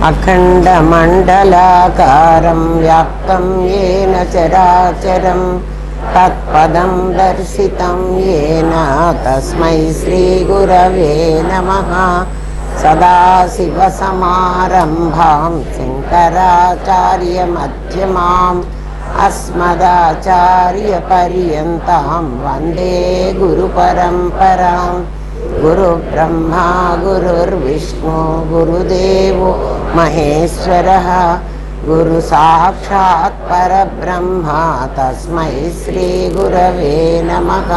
अखण्डमण्डलाकारं व्याप्तं येन चराचरं तत्पदं दर्शितं येन तस्मै श्रीगुरवे नमः। सदाशिवसमारम्भां शङ्कराचार्यमध्यमाम् अस्मदाचार्यपर्यन्तां वन्दे गुरुपरम्परां। गुरुब्रह्मा गुरुर्विष्णु गुरुदेवो महेश्वरः गुरुसाक्षात् परब्रह्मा तस्मै श्रीगुरवे नमः।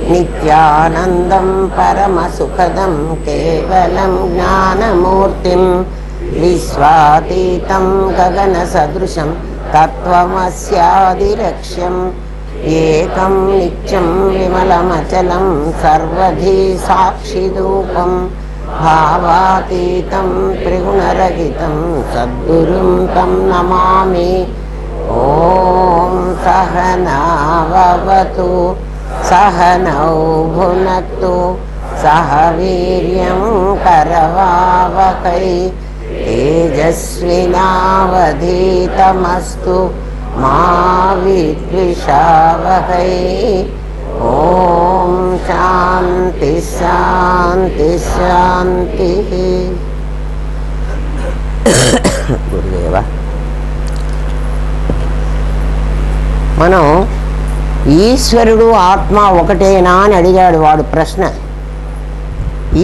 नित्यानन्दं परमसुखदं केवलं ज्ञानमूर्तिं विश्वातीतं गगनसदृशं तत्त्वमस्यादिलक्ष्यम् एकं नित्यं विमलमचलं सर्वधी साक्षिरूपं भावातीतं त्रिगुणरहितं सद्गुरुं तं नमामि। ॐ सहना भवतु सहनौ भुनक्तु सह वीर्यं करवावहै तेजस्विनावधीतमस्तु मा विद्विषावहै। ॐ शान्ति शान्ति शान्तिः। గురుదేవ మనం ఈశ్వరుడు ఆత్మ ఒకటేనా అని అడిగాడు వాడు ప్రశ్న.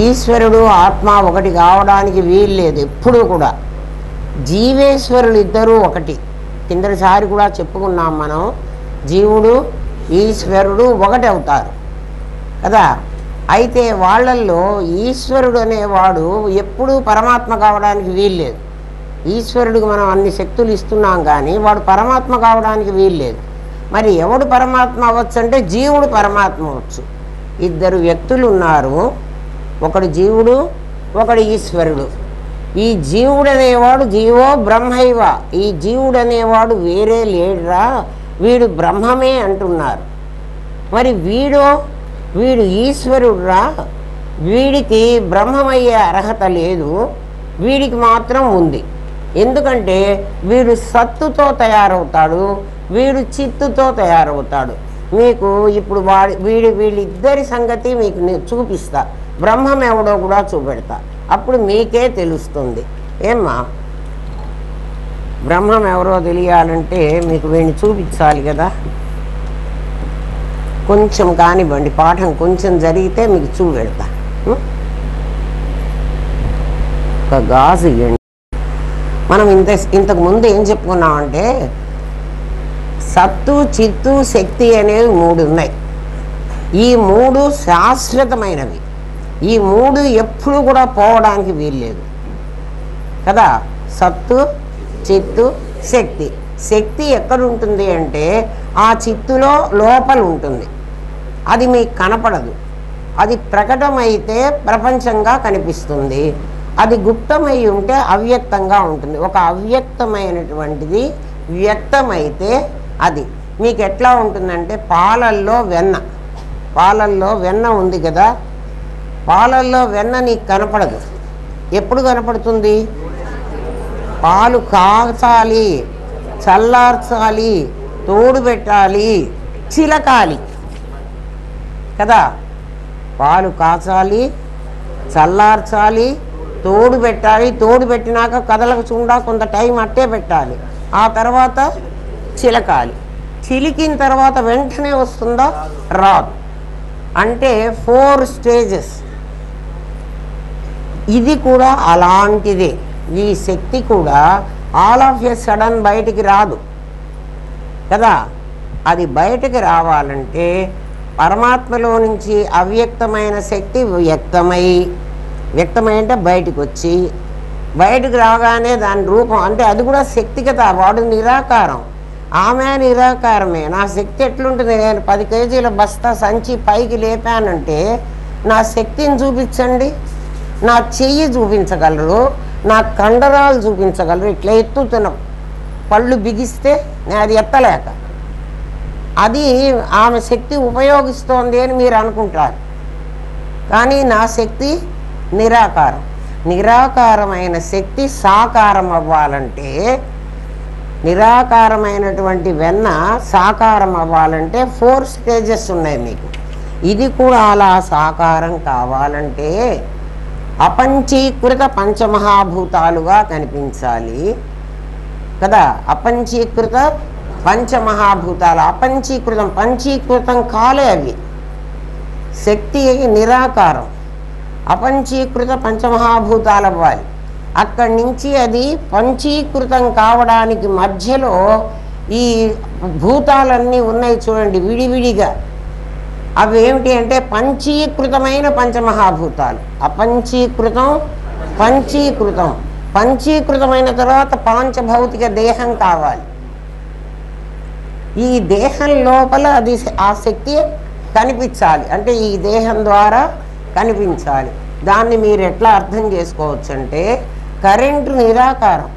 ఈశ్వరుడు ఆత్మ ఒకటి కావడానికి వీల్లేదు ఎప్పుడూ కూడా. జీవేశ్వరులు ఇద్దరూ ఒకటి. కిందసారి కూడా చెప్పుకున్నాం మనం, జీవుడు ఈశ్వరుడు ఒకటి అవుతారు కదా. అయితే వాళ్ళల్లో ఈశ్వరుడు అనేవాడు ఎప్పుడూ పరమాత్మ కావడానికి వీల్లేదు. ఈశ్వరుడికి మనం అన్ని శక్తులు ఇస్తున్నాం కానీ వాడు పరమాత్మ కావడానికి వీల్లేదు. మరి ఎవడు పరమాత్మ అవ్వచ్చు అంటే జీవుడు పరమాత్మ అవ్వచ్చు. ఇద్దరు వ్యక్తులు ఉన్నారు, ఒకడు జీవుడు ఒకడు ఈశ్వరుడు. ఈ జీవుడు అనేవాడు జీవో బ్రహ్మైవ, ఈ జీవుడు అనేవాడు వేరే లేడురా, వీడు బ్రహ్మమే అంటున్నారు. మరి వీడు ఈశ్వరుడురా, వీడికి బ్రహ్మమయ్యే అర్హత లేదు, వీడికి మాత్రం ఉంది. ఎందుకంటే వీడు సత్తుతో తయారవుతాడు, వీడు చిత్తుతో తయారవుతాడు. మీకు ఇప్పుడు వీళ్ళిద్దరి సంగతి మీకు నేను చూపిస్తా, బ్రహ్మం ఎవడో కూడా చూపెడతా, అప్పుడు మీకే తెలుస్తుంది. ఏమ్మా, బ్రహ్మం ఎవరో తెలియాలంటే మీకు వీడిని చూపించాలి కదా. కొంచెం కానివ్వండి, పాఠం కొంచెం జరిగితే మీకు చూపెడతా. ఒక గాజు ఇవ్వండి. మనం ఇంతకు ముందు ఏం చెప్పుకున్నామంటే సత్తు చిత్తు శక్తి అనేవి మూడు ఉన్నాయి. ఈ మూడు శాశ్వతమైనవి. ఈ మూడు ఎప్పుడు కూడా పోవడానికి వీల్లేదు కదా. సత్తు చిత్తు శక్తి. శక్తి ఎక్కడుంటుంది అంటే ఆ చిత్తులో లోపల ఉంటుంది, అది మీకు కనపడదు. అది ప్రకటమైతే ప్రపంచంగా కనిపిస్తుంది, అది గుప్తమై ఉంటే అవ్యక్తంగా ఉంటుంది. ఒక అవ్యక్తమైనటువంటిది వ్యక్తమైతే అది మీకు ఎట్లా ఉంటుందంటే పాలల్లో వెన్న ఉంది కదా, పాలల్లో వెన్న నీకు కనపడదు. ఎప్పుడు కనపడుతుంది? పాలు కాచాలి, చల్లార్చాలి, తోడు పెట్టాలి, చిలకాలి కదా. పాలు కాచాలి, చల్లార్చాలి, తోడు పెట్టాలి, తోడు పెట్టినాక కదలకుండా కొంత టైం అట్టే పెట్టాలి, ఆ తర్వాత చిలకాలి. చిలికిన తర్వాత వెంటనే వస్తుందా? రాదు. అంటే 4 స్టేజెస్. ఇది కూడా అలాంటిదే. ఈ శక్తి కూడా ఆల్ ఆఫ్ ఎ సడన్ బయటికి రాదు కదా. అది బయటికి రావాలంటే పరమాత్మలో నుంచి అవ్యక్తమైన శక్తి వ్యక్తమై అంటే బయటకు వచ్చి, బయటకు రాగానే దాని రూపం అంటే అది కూడా శక్తి కదా. వాడు నిరాకారం, ఆమె నిరాకారమే. నా శక్తి ఎట్లుంటుంది? నేను 10 కేజీల బస్తా సంచి పైకి లేపానంటే నా శక్తిని చూపించండి. నా చెయ్యి చూపించగలరు, నా కండరాలు చూపించగలరు. ఇట్లా ఎత్తుతున్న పళ్ళు బిగిస్తే నేను అది ఎత్తలేక, అది ఆమె శక్తి ఉపయోగిస్తోంది అని మీరు అనుకుంటారు. కానీ నా శక్తి నిరాకారం. నిరాకారమైన శక్తి సాకారం అవ్వాలంటే, నిరాకారమైనటువంటి వెన్న సాకారం అవ్వాలంటే 4 స్టేజెస్ ఉన్నాయి మీకు. ఇది కూడా అలా సాకారం కావాలంటే అపంచీకృత పంచమహాభూతాలుగా కనిపించాలి కదా. అపంచీకృత పంచమహాభూతాలు, అపంచీకృతం, పంచీకృతం కాలే అవి. శక్తి నిరాకారం, అపంచీకృత పంచమహాభూతాలు అవ్వాలి. అక్కడి నుంచి అది పంచీకృతం కావడానికి మధ్యలో ఈ భూతాలన్నీ ఉన్నాయి చూడండి విడివిడిగా. అవి ఏమిటి అంటే పంచీకృతమైన పంచమహాభూతాలు. అపంచీకృతం, పంచీకృతం. పంచీకృతమైన తర్వాత పాంచభౌతిక దేహం కావాలి. ఈ దేహం లోపల అది ఆ శక్తి కనిపించాలి, అంటే ఈ దేహం ద్వారా కనిపించాలి. దాన్ని మీరు ఎట్లా అర్థం చేసుకోవచ్చు అంటే, కరెంటు నిరాకారం,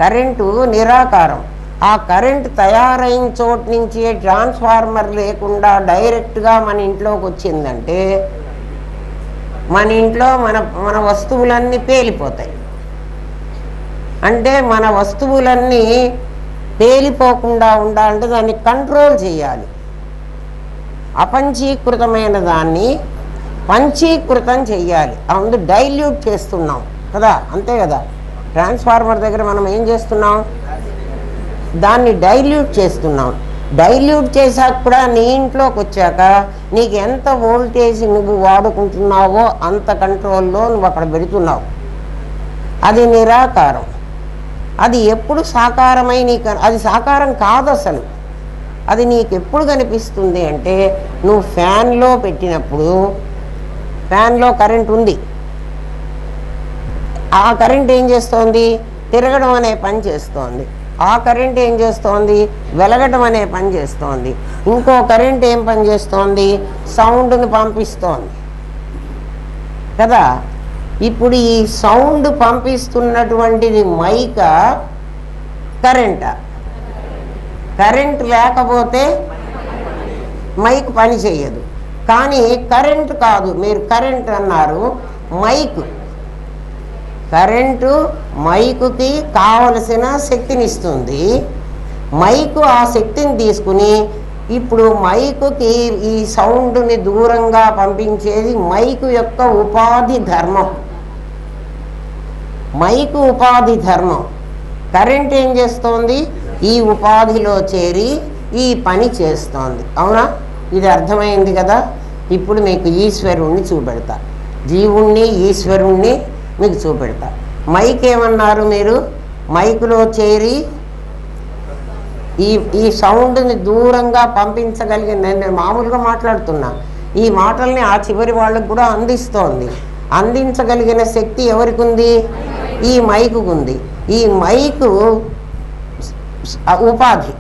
కరెంటు నిరాకారం. ఆ కరెంటు తయారైన చోటు నుంచి ట్రాన్స్ఫార్మర్ లేకుండా డైరెక్ట్గా మన ఇంట్లోకి వచ్చిందంటే మన ఇంట్లో మన వస్తువులన్నీ పేలిపోతాయి. అంటే మన వస్తువులన్నీ పేలిపోకుండా ఉండాలంటే దాన్ని కంట్రోల్ చేయాలి. అపంచీకృతమైన దాన్ని పంచీకృతం చెయ్యాలి. అందులో డైల్యూట్ చేస్తున్నాం కదా, అంతే కదా. ట్రాన్స్ఫార్మర్ దగ్గర మనం ఏం చేస్తున్నాం, దాన్ని డైల్యూట్ చేస్తున్నాం. డైల్యూట్ చేశాక కూడా నీ ఇంట్లోకి వచ్చాక నీకు ఎంత వోల్టేజ్ నువ్వు వాడుకుంటున్నావో అంత కంట్రోల్లో నువ్వు అక్కడ పెడుతున్నావు. అది నిరాకారం. అది ఎప్పుడు సాకారమై నీకు, అది సాకారం కాదు అసలు. అది నీకు ఎప్పుడు కనిపిస్తుంది అంటే నువ్వు ఫ్యాన్లో పెట్టినప్పుడు, ఫ్యాన్లో కరెంట్ ఉంది, ఆ కరెంట్ ఏం చేస్తోంది, తిరగడం అనే పని చేస్తోంది. ఆ కరెంట్ ఏం చేస్తోంది, వెలగడం అనే పని చేస్తోంది. ఇంకో కరెంట్ ఏం పని చేస్తోంది, సౌండ్ని పంపిస్తోంది కదా. ఇప్పుడు ఈ సౌండ్ పంపిస్తున్నటువంటిది మైకా, కరెంటా? కరెంట్ లేకపోతే మైక్ పని చేయదు. కానీ కరెంట్ కాదు, మీరు కరెంట్ అన్నారు, మైక్. కరెంటు మైకుకి కావలసిన శక్తిని ఇస్తుంది. మైకు ఆ శక్తిని తీసుకుని ఇప్పుడు మైకుకి ఈ సౌండ్ని దూరంగా పంపించేది మైకు యొక్క ఉపాధి ధర్మం. మైకు ఉపాధి ధర్మం. కరెంట్ ఏం చేస్తోంది, ఈ ఉపాధిలో చేరి ఈ పని చేస్తోంది. అవునా? ఇది అర్థమైంది కదా. ఇప్పుడు మీకు ఈశ్వరుణ్ణి చూపెడతా, జీవుణ్ణి ఈశ్వరుణ్ణి మీకు చూపెడతా. మైక్ ఏమన్నారు మీరు, మైకులో చేరి ఈ సౌండ్ని దూరంగా పంపించగలిగింది. నేను మామూలుగా మాట్లాడుతున్నా, ఈ మాటల్ని ఆ చివరి వాళ్ళకు కూడా అందిస్తోంది. అందించగలిగిన శక్తి ఎవరికి ఉంది, ఈ మైకుకు ఉంది. ఈ మైకు ఉపాధి,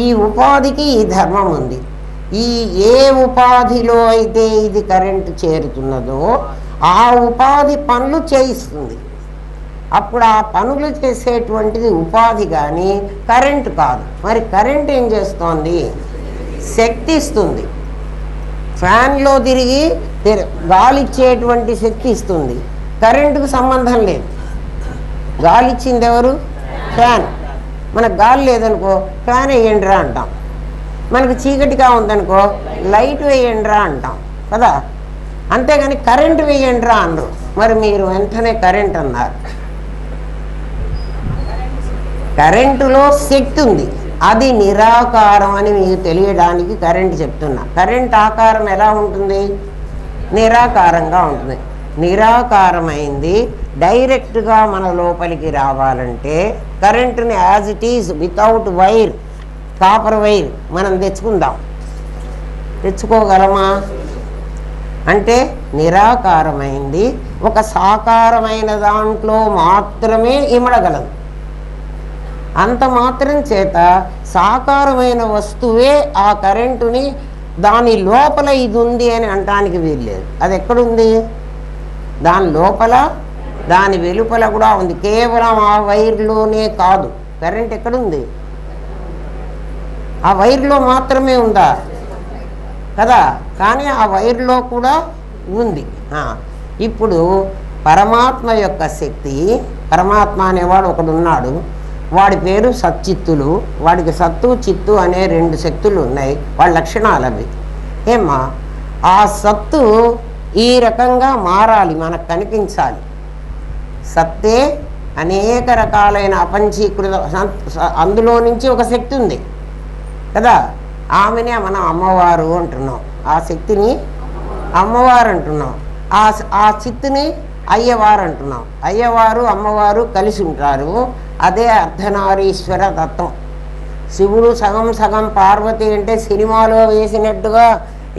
ఈ ఉపాధికి ఈ ధర్మం ఉంది. ఈ ఏ ఉపాధిలో అయితే ఇది కరెంటు చేరుతున్నదో ఆ ఉపాధి పనులు చేయిస్తుంది. అప్పుడు ఆ పనులు చేసేటువంటిది ఉపాధి కానీ కరెంటు కాదు. మరి కరెంట్ ఏం చేస్తోంది, శక్తి ఇస్తుంది. ఫ్యాన్లో తిరిగి గాలి ఇచ్చేటువంటి శక్తి ఇస్తుంది. కరెంటుకు సంబంధం లేదు. గాలి ఇచ్చింది ఎవరు, ఫ్యాన్. మనకు గాలి లేదనుకో ఫ్యాన్ వేయండిరా అంటాం. మనకు చీకటిగా ఉందనుకో లైట్ వేయండిరా అంటాం కదా. అంతేగాని కరెంటు వేయండిరా అన్నారు. మరి మీరు వెంటనే కరెంట్ అన్నారు. కరెంటులో శక్తి ఉంది, అది నిరాకారం అని మీకు తెలియడానికి కరెంట్ చెప్తున్నా. కరెంట్ ఆకారం ఎలా ఉంటుంది, నిరాకారంగా ఉంటుంది. నిరాకారమైంది డైరెక్ట్గా మన లోపలికి రావాలంటే కరెంటుని as it is without wire, copper wire మనం తెచ్చుకుందాం. తెచ్చుకోగలమా అంటే నిరాకారమైంది ఒక సాకారమైన దాంట్లో మాత్రమే ఇమడగలదు. అంత మాత్రం చేత సాకారమైన వస్తువే ఆ కరెంటుని దాని లోపల ఇది ఉంది అని అనటానికి వీల్లేదు. అది ఎక్కడుంది, దాని లోపల దాని వెలుపల కూడా ఉంది. కేవలం ఆ వైర్లోనే కాదు. కరెంట్ ఎక్కడుంది, ఆ వైర్లో మాత్రమే ఉందా కదా. కానీ ఆ వైర్లో కూడా ఉంది. ఇప్పుడు పరమాత్మ యొక్క శక్తి, పరమాత్మ అనేవాడు ఒకడు ఉన్నాడు, వాడి పేరు సచ్చిత్తులు. వాడికి సత్తు చిత్తు అనే 2 శక్తులు ఉన్నాయి. వాళ్ళ లక్షణాలు అవి. ఏమా ఆ సత్తు ఈ రకంగా మారాలి, మనకు కనిపించాలి. సత్తే అనేక రకాలైన అపంచీకృత, అందులో నుంచి ఒక శక్తి ఉంది కదా, ఆమెనే మనం అమ్మవారు అంటున్నాం. ఆ శక్తిని అమ్మవారు అంటున్నాం. ఆ చిత్తుని అయ్యవారు అంటున్నాం. అయ్యవారు అమ్మవారు కలిసి ఉంటారు. అదే అర్ధనారీశ్వర తత్వం. శివుడు సగం సగం, పార్వతి అంటే సినిమాలో వేసినట్టుగా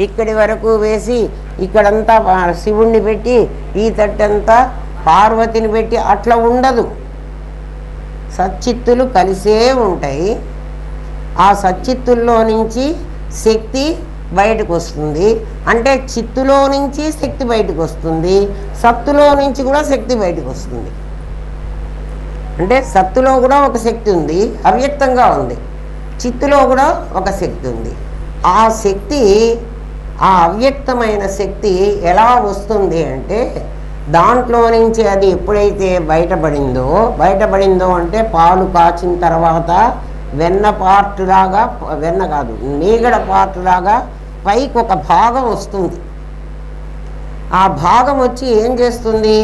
ఇక్కడి వరకు వేసి ఇక్కడంతా శివుణ్ణి పెట్టి ఈ తట్టంతా పార్వతిని పెట్టి అట్లా ఉండదు. సచ్చిత్తులు కలిసే ఉంటాయి. ఆ సచ్చిత్తుల్లో నుంచి శక్తి బయటకు వస్తుంది. అంటే చిత్తులో నుంచి శక్తి బయటకు వస్తుంది, సత్తులో నుంచి కూడా శక్తి బయటకు వస్తుంది. అంటే సత్తులో కూడా ఒక శక్తి ఉంది, అవ్యక్తంగా ఉంది. చిత్తులో కూడా ఒక శక్తి ఉంది. ఆ శక్తి, ఆ అవ్యక్తమైన శక్తి ఎలా వస్తుంది అంటే దాంట్లో నుంచి అది ఎప్పుడైతే బయటపడిందో అంటే పాలు కాచిన తర్వాత వెన్న పార్టులాగా, వెన్న కాదు మీగడ పార్టులాగా పైకి ఒక భాగం వస్తుంది. ఆ భాగం వచ్చి ఏం చేస్తుంది,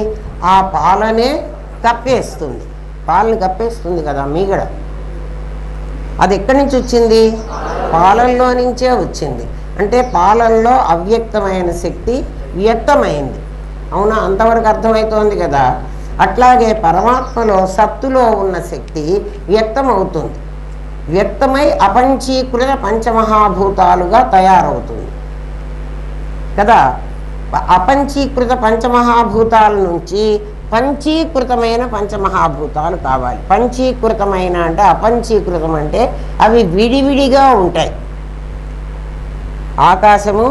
ఆ పాలనే కప్పేస్తుంది. పాలని కప్పేస్తుంది కదా మీగడ. అది ఎక్కడి నుంచి వచ్చింది? పాలల్లో నుంచే వచ్చింది. అంటే పాలల్లో అవ్యక్తమైన శక్తి వ్యక్తమైంది. అవునా? అంతవరకు అర్థమవుతోంది కదా. అట్లాగే పరమాత్మలో సత్తులో ఉన్న శక్తి వ్యక్తమవుతుంది. వ్యక్తమై అపంచీకృత పంచమహాభూతాలుగా తయారవుతుంది కదా. అపంచీకృత పంచమహాభూతాల నుంచి పంచీకృతమైన పంచమహాభూతాలు కావాలి. పంచీకృతమైన అంటే, అపంచీకృతం అంటే అవి విడివిడిగా ఉంటాయి. ఆకాశము,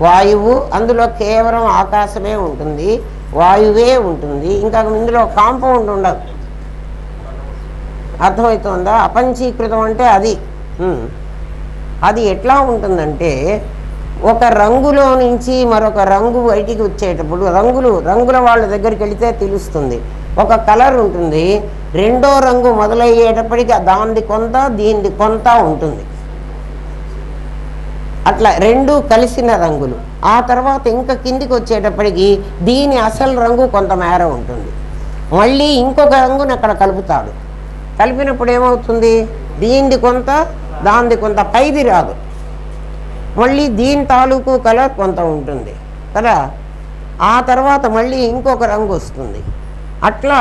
వాయువు, అందులో కేవలం ఆకాశమే ఉంటుంది, వాయువే ఉంటుంది, ఇంకా ఇందులో కాంపౌండ్ ఉండదు. అర్థమవుతుందా? అపంచీకృతం అంటే అది ఎట్లా ఉంటుందంటే ఒక రంగులో నుంచి మరొక రంగు బయటికి వచ్చేటప్పుడు, రంగుల వాళ్ళ దగ్గరికి వెళితే తెలుస్తుంది. ఒక కలర్ ఉంటుంది, రెండో రంగు మొదలయ్యేటప్పటికి దానిది కొంత దీనిది కొంత ఉంటుంది. అట్లా రెండు కలిసిన రంగులు. ఆ తర్వాత ఇంకా కిందికి వచ్చేటప్పటికి దీని అసలు రంగు కొంత మేర ఉంటుంది. మళ్ళీ ఇంకొక రంగుని అక్కడ కలుపుతాడు. కలిపినప్పుడు ఏమవుతుంది? దీనిది కొంత దానిది కొంత, పైది రాదు. మళ్ళీ దీని తాలూకు కలర్ కొంత ఉంటుంది కదా. ఆ తర్వాత మళ్ళీ ఇంకొక రంగు వస్తుంది. అట్లా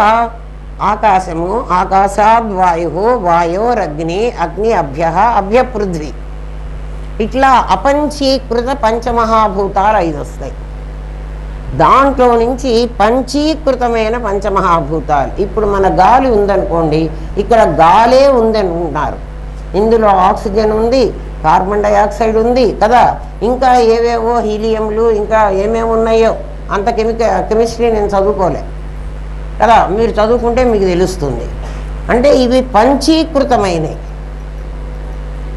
ఆకాశము, ఆకాశాద్వాయు, వాయోరగ్ని, అగ్ని అభ్య పృథ్వీ, ఇట్లా అపంచీకృత పంచమహాభూతాలు 5 వస్తాయి. దాంట్లో నుంచి పంచీకృతమైన పంచమహాభూతాలు. ఇప్పుడు మన గాలి ఉందనుకోండి, ఇక్కడ గాలే ఉందనుకుంటున్నారు. ఇందులో ఆక్సిజన్ ఉంది, కార్బన్ డైఆక్సైడ్ ఉంది కదా, ఇంకా ఏవేవో హీలియంలు, ఇంకా ఏమేమి ఉన్నాయో అంత కెమిస్ట్రీ నేను చదువుకోలే కదా. మీరు చదువుకుంటే మీకు తెలుస్తుంది. అంటే ఇవి పంచీకృతమైనవి.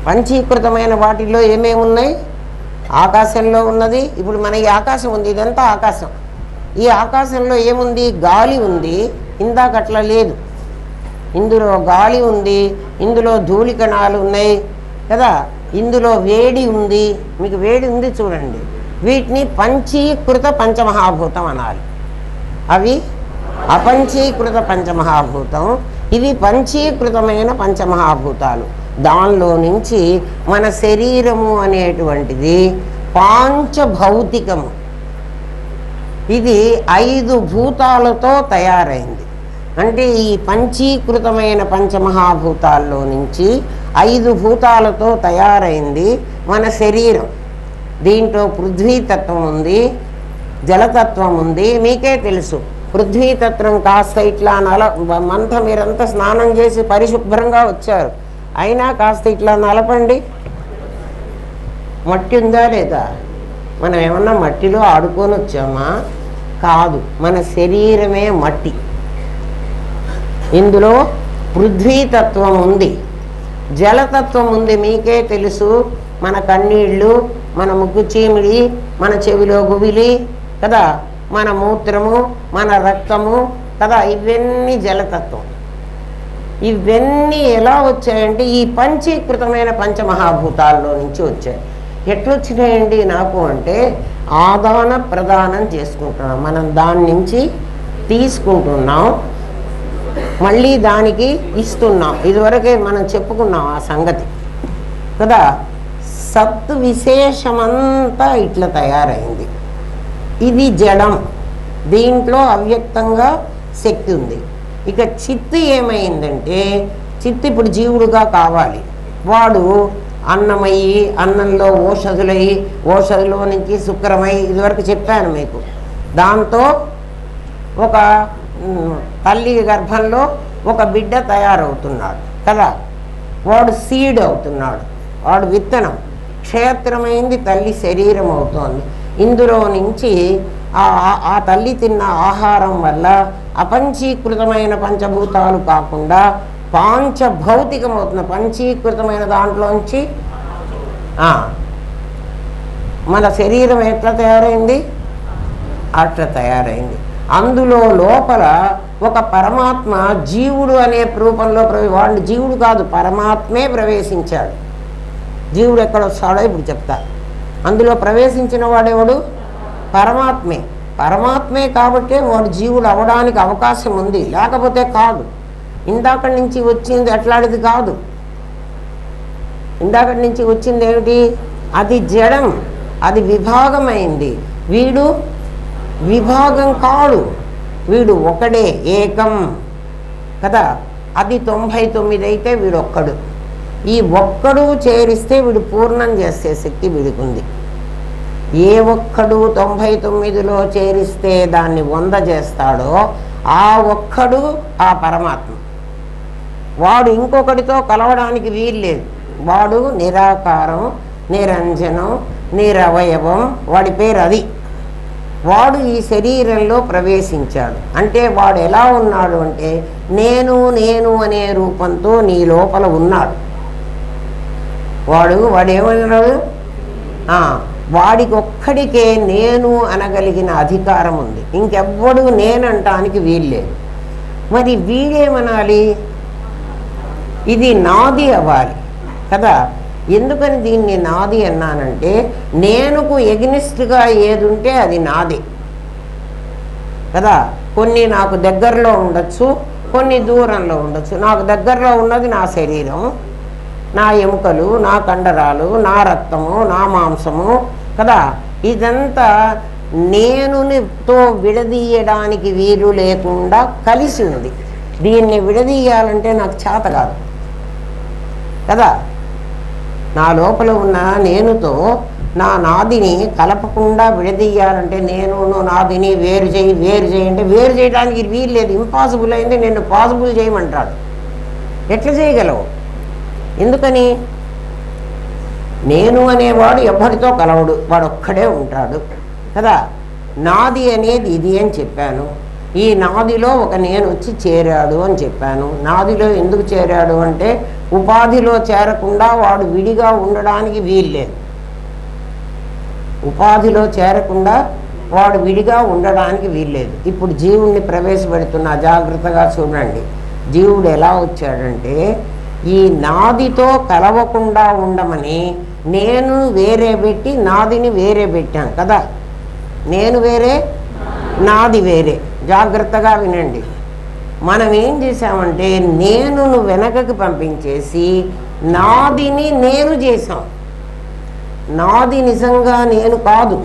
పంచీకృతమైన వాటిల్లో ఏమేమి ఉన్నాయి? ఆకాశంలో ఉన్నది. ఇప్పుడు మన ఈ ఆకాశం ఉంది, ఇదంతా ఆకాశం. ఈ ఆకాశంలో ఏముంది? గాలి ఉంది. ఇందాక అట్లా లేదు. ఇందులో గాలి ఉంది, ఇందులో ధూళికణాలు ఉన్నాయి కదా, ఇందులో వేడి ఉంది. మీకు వేడి ఉంది చూడండి. వీటిని పంచీకృత పంచమహాభూతం అనాలి. అవి అపంచీకృత పంచమహాభూతం, ఇవి పంచీకృతమైన పంచమహాభూతాలు. దానిలో నుంచి మన శరీరము అనేటువంటిది పాంచభౌతికము. ఇది 5 భూతాలతో తయారైంది. అంటే ఈ పంచీకృతమైన పంచమహాభూతాల్లో నుంచి 5 భూతాలతో తయారైంది మన శరీరం. దీంట్లో పృథ్వీతత్వం ఉంది, జలతత్వం ఉంది. మీకే తెలుసు, పృథ్వీతత్వం కాస్త ఇట్లా మంతా మీరంతా స్నానం చేసి పరిశుభ్రంగా వచ్చారు, అయినా కాస్త ఇట్లా నలపండి. మట్టి ఉందా లేదా? మనం ఏమన్నా మట్టిలో ఆడుకొని వచ్చామా? కాదు, మన శరీరమే మట్టి. ఇందులో పృథ్వీతత్వం ఉంది, జలతత్వం ఉంది. మీకే తెలుసు, మన కన్నీళ్ళు, మన ముక్కు చీమిడి, మన చెవిలో గుబిలి కదా, మన మూత్రము, మన రక్తము కదా, ఇవన్నీ జలతత్వం. ఇవన్నీ ఎలా వచ్చాయంటే ఈ పంచీకృతమైన పంచమహాభూతాల్లో నుంచి వచ్చాయి. ఎట్లొచ్చినాయండి నాకు అంటే ఆదాన ప్రదానం చేసుకుంటున్నాం. మనం దాని నుంచి తీసుకుంటున్నాం, మళ్ళీ దానికి ఇస్తున్నాం. ఇదివరకే మనం చెప్పుకున్నాం ఆ సంగతి కదా. సత్ విశేషమంతా ఇట్లా తయారైంది. ఇది జడం, దీంట్లో అవ్యక్తంగా శక్తి ఉంది. ఇక చిత్తు ఏమైందంటే చిత్తు ఇప్పుడు జీవుడుగా కావాలి. వాడు అన్నమయ్యి, అన్నంలో ఓషధులయ్యి, ఓషధులో నుంచి శుక్రమై, ఇదివరకు చెప్పాను మీకు. దాంతో ఒక తల్లి గర్భంలో ఒక బిడ్డ తయారవుతున్నాడు కదా, వాడు సీడ్ అవుతున్నాడు, వాడు విత్తనం. క్షేత్రమైంది తల్లి శరీరం అవుతోంది. ఇందులో నుంచి ఆ తల్లి తిన్న ఆహారం వల్ల అపంచీకృతమైన పంచభూతాలు కాకుండా పాంచభౌతికమవుతున్న పంచీకృతమైన దాంట్లోంచి మన శరీరం ఎట్లా తయారైంది, అట్లా తయారైంది. అందులో లోపల ఒక పరమాత్మ జీవుడు అనే రూపంలో వాడిని జీవుడు కాదు, పరమాత్మే ప్రవేశించాడు. జీవుడు ఎక్కడ వస్తాడో ఇప్పుడు చెప్తా. అందులో ప్రవేశించిన వాడెవడు? పరమాత్మే. పరమాత్మే కాబట్టే వాడు జీవుడు అవడానికి అవకాశం ఉంది, లేకపోతే కాదు. ఇందాకటి నుంచి వచ్చింది అట్లాంటిది కాదు. ఇందాకటి నుంచి వచ్చింది ఏమిటి? అది జడం, అది విభాగమైంది. వీడు విభాగం కాడు, వీడు ఒకడే, ఏకం కదా. అది 99 అయితే వీడు ఒక్కడు. ఈ ఒక్కడు చేరిస్తే వీడు పూర్ణం చేసే శక్తి వీడికుంది. ఏ ఒక్కడు 99లో చేరిస్తే దాన్ని 100 చేస్తాడో ఆ ఒక్కడు ఆ పరమాత్మ. వాడు ఇంకొకటితో కలవడానికి వీల్లేదు. వాడు నిరాకారం, నిరంజనం, నిరవయవం, వాడి పేరు అది. వాడు ఈ శరీరంలో ప్రవేశించాడు. అంటే వాడు ఎలా ఉన్నాడు అంటే నేను నేను అనే రూపంతో నీ లోపల ఉన్నాడు. వాడేమన్నాడు? వాడికి ఒక్కడికే నేను అనగలిగిన అధికారం ఉంది. ఇంకెవ్వడు నేనంటానికి వీల్లేదు. మరి వీడేమనాలి? ఇది నాది అవ్వాలి కదా. ఎందుకని దీన్ని నాది అన్నానంటే నేనుకు ఎగ్నిస్ట్గా ఏది ఉంటే అది నాది కదా. కొన్ని నాకు దగ్గరలో ఉండొచ్చు, కొన్ని దూరంలో ఉండొచ్చు. నాకు దగ్గరలో ఉన్నది నా శరీరం, నా ఎముకలు, నా కండరాలు, నా రక్తము, నా మాంసము కదా. ఇదంతా నేనుతో విడదీయడానికి వీలు లేకుండా కలిసి ఉంది. దీన్ని విడదీయాలంటే నాకు చేత కాదు కదా. నా లోపల ఉన్న నేనుతో నా నాదిని కలపకుండా విడదీయాలంటే నేను నాదిని వేరు చేయి అంటే వేరు చేయడానికి వీలు లేదు. ఇంపాసిబుల్ అయింది. నిన్ను పాసిబుల్ చేయమంటాడు. ఎట్లా చేయగలవు? ఎందుకని? నేను అనేవాడు ఎవరితో కలవడు, వాడు ఒక్కడే ఉంటాడు కదా. నాది అనేది ఇది అని చెప్పాను. ఈ నాదిలో ఒక నేను వచ్చి చేరాడు అని చెప్పాను. నాదిలో ఎందుకు చేరాడు అంటే ఉపాధిలో చేరకుండా వాడు విడిగా ఉండడానికి వీల్లేదు. ఉపాధిలో చేరకుండా వాడు విడిగా ఉండడానికి వీల్లేదు. ఇప్పుడు జీవుణ్ణి ప్రవేశపెడుతున్నా, జాగ్రత్తగా చూడండి. జీవుడు ఎలా వచ్చాడంటే ఈ నాదితో కలవకుండా ఉండమని నేను వేరే పెట్టి నాదిని వేరే పెట్టాం కదా. నేను వేరే, నాది వేరే. జాగ్రత్తగా వినండి. మనం ఏం చేసామంటే నేనును వెనకకి పంపించేసి నాదిని నేను చేసాం. నాది నిజంగా నేను కాదు.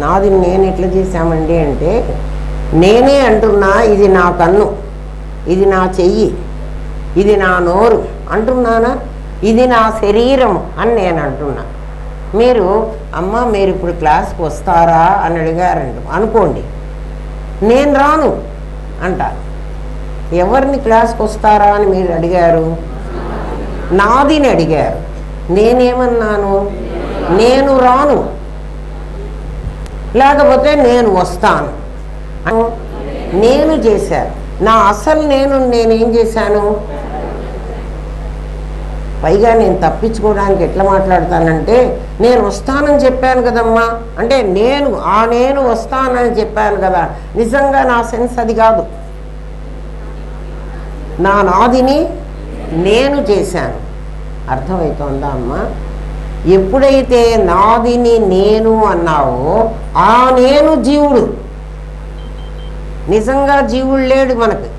నాదిని నేను ఎట్లా చేశామండి అంటే నేనే అంటున్నా ఇది నా కన్ను, ఇది నా చెయ్యి, ఇది నా నోరు అంటున్నానా, ఇది నా శరీరం అని నేను అంటున్నా. మీరు అమ్మ మీరు ఇప్పుడు క్లాస్కి వస్తారా అని అడిగారంట అనుకోండి. నేను రాను అంటారు. ఎవరిని క్లాస్కి వస్తారా అని మీరు అడిగారు? నాదిని అడిగారు. నేనేమన్నాను? నేను రాను, లేకపోతే నేను వస్తాను. నేను చేశాను. నా అసలు నేనేం చేశాను? పైగా నేను తప్పించుకోవడానికి ఎట్లా మాట్లాడతానంటే, నేను వస్తానని చెప్పాను కదమ్మా అంటే నేను వస్తానని చెప్పాను కదా, నిజంగా నా సెన్స్ అది కాదు. నా నాదిని నేను చేశాను. అర్థమవుతోందా అమ్మా? ఎప్పుడైతే నాదిని నేను అన్నావో ఆ నేను జీవుడు. నిజంగా జీవుడు లేడు మనకు.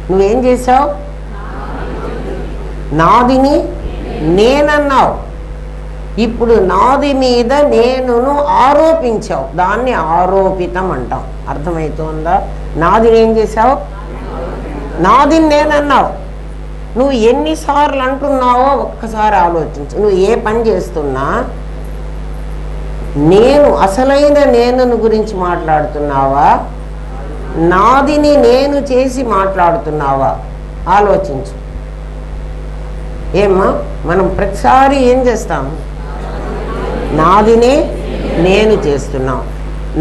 నువ్వేం చేశావు? నాదిని నేనన్నావు. ఇప్పుడు నాది మీద నేనును ఆరోపించావు, దాన్ని ఆరోపితం అంటాం. అర్థమవుతోందా? నాదిని ఏం చేశావు? నాదిని నేనన్నావు. నువ్వు ఎన్నిసార్లు అంటున్నావో ఒక్కసారి ఆలోచించు. నువ్వు ఏ పని చేస్తున్నా అసలైన నేను గురించి మాట్లాడుతున్నావా, నాదిని నేను చేసి మాట్లాడుతున్నావా? ఆలోచించు. ఏమ్మా, మనం ప్రతిసారి ఏం చేస్తాం? నాదిని నేను చేస్తున్నాం.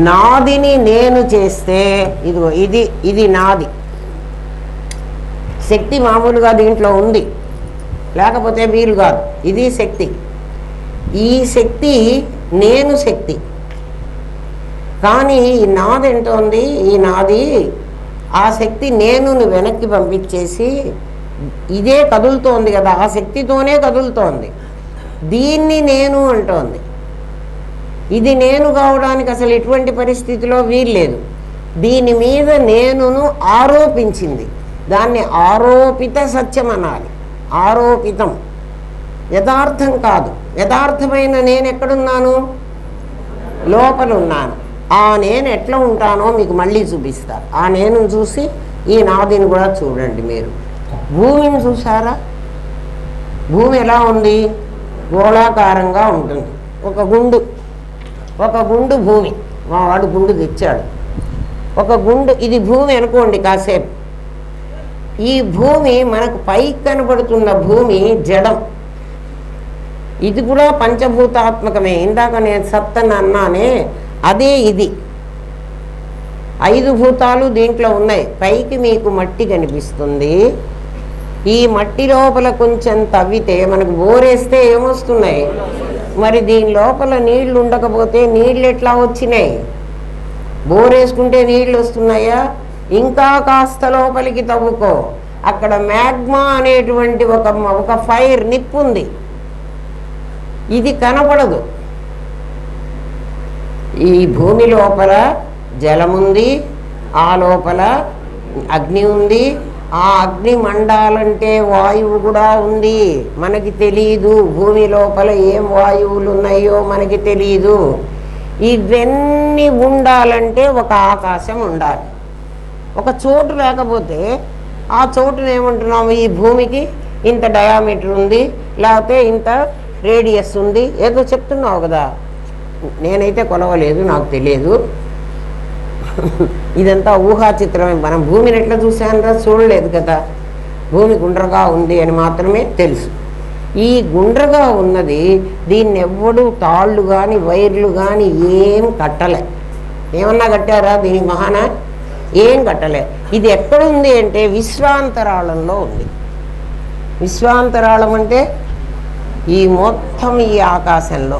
నాదిని నేను చేస్తే ఇదిగో ఇది నాది. శక్తి మామూలుగా దీంట్లో ఉంది, లేకపోతే వీలు కాదు. ఇది శక్తి. ఈ శక్తి నేను శక్తి. కానీ ఈ నాది ఏంటోంది? ఈ నాది ఆ శక్తి నేను వెనక్కి పంపించేసి ఇదే కదులుతోంది కదా, ఆ శక్తితోనే కదులుతోంది. దీన్ని నేను అంటోంది. ఇది నేను కావడానికి అసలు ఎటువంటి పరిస్థితిలో వీల్లేదు. దీని మీద నేనును ఆరోపించింది. దాన్ని ఆరోపిత సత్యం అనాలి. ఆరోపితం, యథార్థం కాదు. యథార్థమైన నేను ఎక్కడున్నాను? లోపల ఉన్నాను. ఆ నేను ఎట్లా ఉంటానో మీకు మళ్ళీ చూపిస్తా. ఆ నేను చూసి ఈ నాదిని కూడా చూడండి. మీరు భూమిని చూసారా? భూమి ఎలా ఉంది? గోళాకారంగా ఉంటుంది. ఒక గుండు భూమి. మా వాడు గుండు తెచ్చాడు. ఒక గుండు, ఇది భూమి అనుకోండి కాసేపు. ఈ భూమి మనకు పైకి కనబడుతున్న భూమి జడం. ఇది కూడా పంచభూతాత్మకమే. ఇందాక నేను సత్తని అన్నానే, అదే ఇది. 5 భూతాలు దీంట్లో ఉన్నాయి. పైకి మీకు మట్టి కనిపిస్తుంది. ఈ మట్టి లోపల కొంచెం తవ్వితే మనకు బోరేస్తే ఏమొస్తున్నాయి? మరి దీని లోపల నీళ్లు ఉండకపోతే నీళ్ళు ఎట్లా వచ్చినాయి? బోరేసుకుంటే నీళ్ళు వస్తున్నాయా? ఇంకా కాస్త లోపలికి తవ్వుకో, అక్కడ మ్యాగ్మా అనేటువంటి ఒక ఫైర్, నిప్పు ఉంది. ఇది కనపడదు. ఈ భూమి లోపల జలముంది, ఆ లోపల అగ్ని ఉంది. ఆ అగ్ని మండాలంటే వాయువు కూడా ఉంది. మనకి తెలియదు. భూమి లోపల ఏం వాయువులు ఉన్నాయో మనకి తెలియదు. ఇవన్నీ ఉండాలంటే ఒక ఆకాశం ఉండాలి. ఒక చోటు లేకపోతే ఆ చోటును ఏమంటున్నాము? ఈ భూమికి ఇంత డయామీటర్ ఉంది, లేకపోతే ఇంత రేడియస్ ఉంది, ఏదో చెప్తున్నావు కదా. నేనైతే కొలవలేదు, నాకు తెలియదు. ఇదంతా ఊహా చిత్రమే. మనం భూమిని ఎట్లా చూసానరా? చూడలేదు కదా. భూమి గుండ్రగా ఉంది అని మాత్రమే తెలుసు. ఈ గుండ్రగా ఉన్నది, దీన్ని ఎవ్వడు తాళ్ళు కానీ వైర్లు కానీ ఏం కట్టలే. ఏమన్నా కట్టారా దీనికి? మహానా ఏం కట్టలే. ఇది ఎక్కడుంది అంటే విశ్వాంతరాళంలో ఉంది. విశ్వాంతరాళం అంటే ఈ మొత్తం ఈ ఆకాశంలో,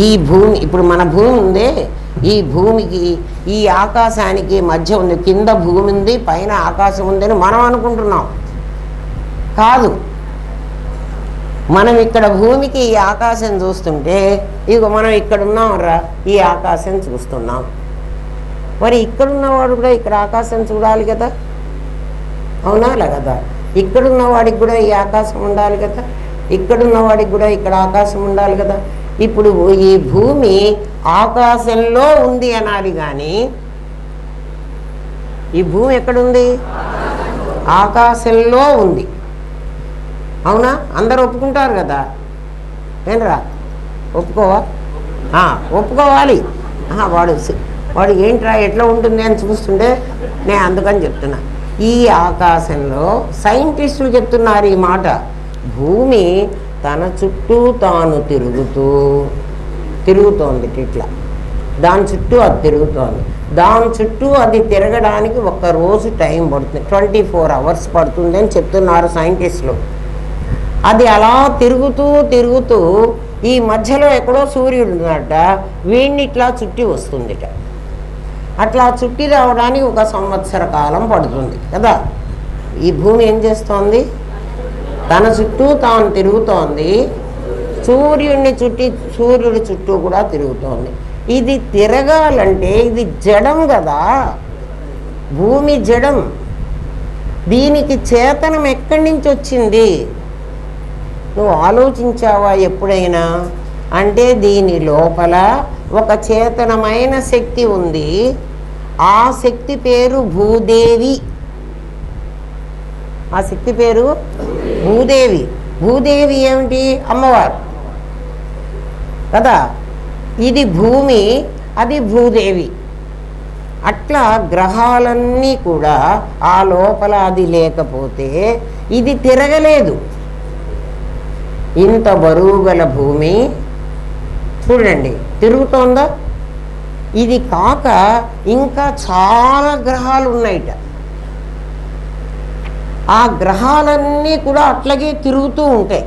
ఈ భూమి, ఇప్పుడు మన భూమి ఉందే, ఈ భూమికి ఈ ఆకాశానికి మధ్య ఉంది. కింద భూమి ఉంది, పైన ఆకాశం ఉందని మనం అనుకుంటున్నాం. కాదు. మనం ఇక్కడ భూమికి ఈ ఆకాశం చూస్తుంటే, ఇదిగో మనం ఇక్కడ ఉన్నాంరా, ఈ ఆకాశం చూస్తున్నాం. మరి ఇక్కడున్నవాడు కూడా ఇక్కడ ఆకాశం చూడాలి కదా, అవునా కదా? ఇక్కడున్నవాడికి కూడా ఈ ఆకాశం ఉండాలి కదా, ఇక్కడున్నవాడికి కూడా ఇక్కడ ఆకాశం ఉండాలి కదా. ఇప్పుడు ఈ భూమి ఆకాశంలో ఉంది అనాలి కానీ, ఈ భూమి ఎక్కడుంది? ఆకాశంలో ఉంది. అవునా? అందరూ ఒప్పుకుంటారు కదా. ఏంట్రా ఒప్పుకోవా? ఒప్పుకోవాలి. వాడు ఏంట్రా ఎట్లా ఉంటుంది అని చూస్తుంటే నేను అందుకని చెప్తున్నా. ఈ ఆకాశంలో సైంటిస్టులు చెప్తున్నారు ఈ మాట. భూమి తన చుట్టూ తాను తిరుగుతోంది ఇట్లా. దాని చుట్టూ అది తిరుగుతోంది. దాని చుట్టూ అది తిరగడానికి ఒక రోజు టైం పడుతుంది, 24 hours పడుతుంది అని చెప్తున్నారు సైంటిస్టులు. అది అలా తిరుగుతూ తిరుగుతూ ఈ మధ్యలో ఎక్కడో సూర్యుడు ఉన్నట్ట వీడిని ఇట్లా చుట్టి వస్తుందిట. అట్లా చుట్టి రావడానికి 1 సంవత్సర కాలం పడుతుంది కదా. ఈ భూమి ఏం చేస్తోంది? తన చుట్టూ తాను తిరుగుతోంది. సూర్యుడి చుట్టూ కూడా తిరుగుతోంది. ఇది తిరగాలంటే ఇది జడం కదా, భూమి జడం. దీనికి చేతనం ఎక్కడి నుంచి వచ్చింది? నువ్వు ఆలోచించావా ఎప్పుడైనా? అంటే దీని లోపల ఒక చేతనమైన శక్తి ఉంది. ఆ శక్తి పేరు భూదేవి. ఆ శక్తి పేరు భూదేవి. భూదేవి ఏమిటి? అమ్మవారు కదా. ఇది భూమి, అది భూదేవి. అట్లా గ్రహాలన్నీ కూడా ఆ లోపల అది లేకపోతే ఇది తిరగలేదు. ఇంత బరువు గల భూమి చూడండి తిరుగుతోందా? ఇది కాక ఇంకా చాలా గ్రహాలు ఉన్నాయిట. ఆ గ్రహాలన్నీ కూడా అట్లాగే తిరుగుతూ ఉంటాయి.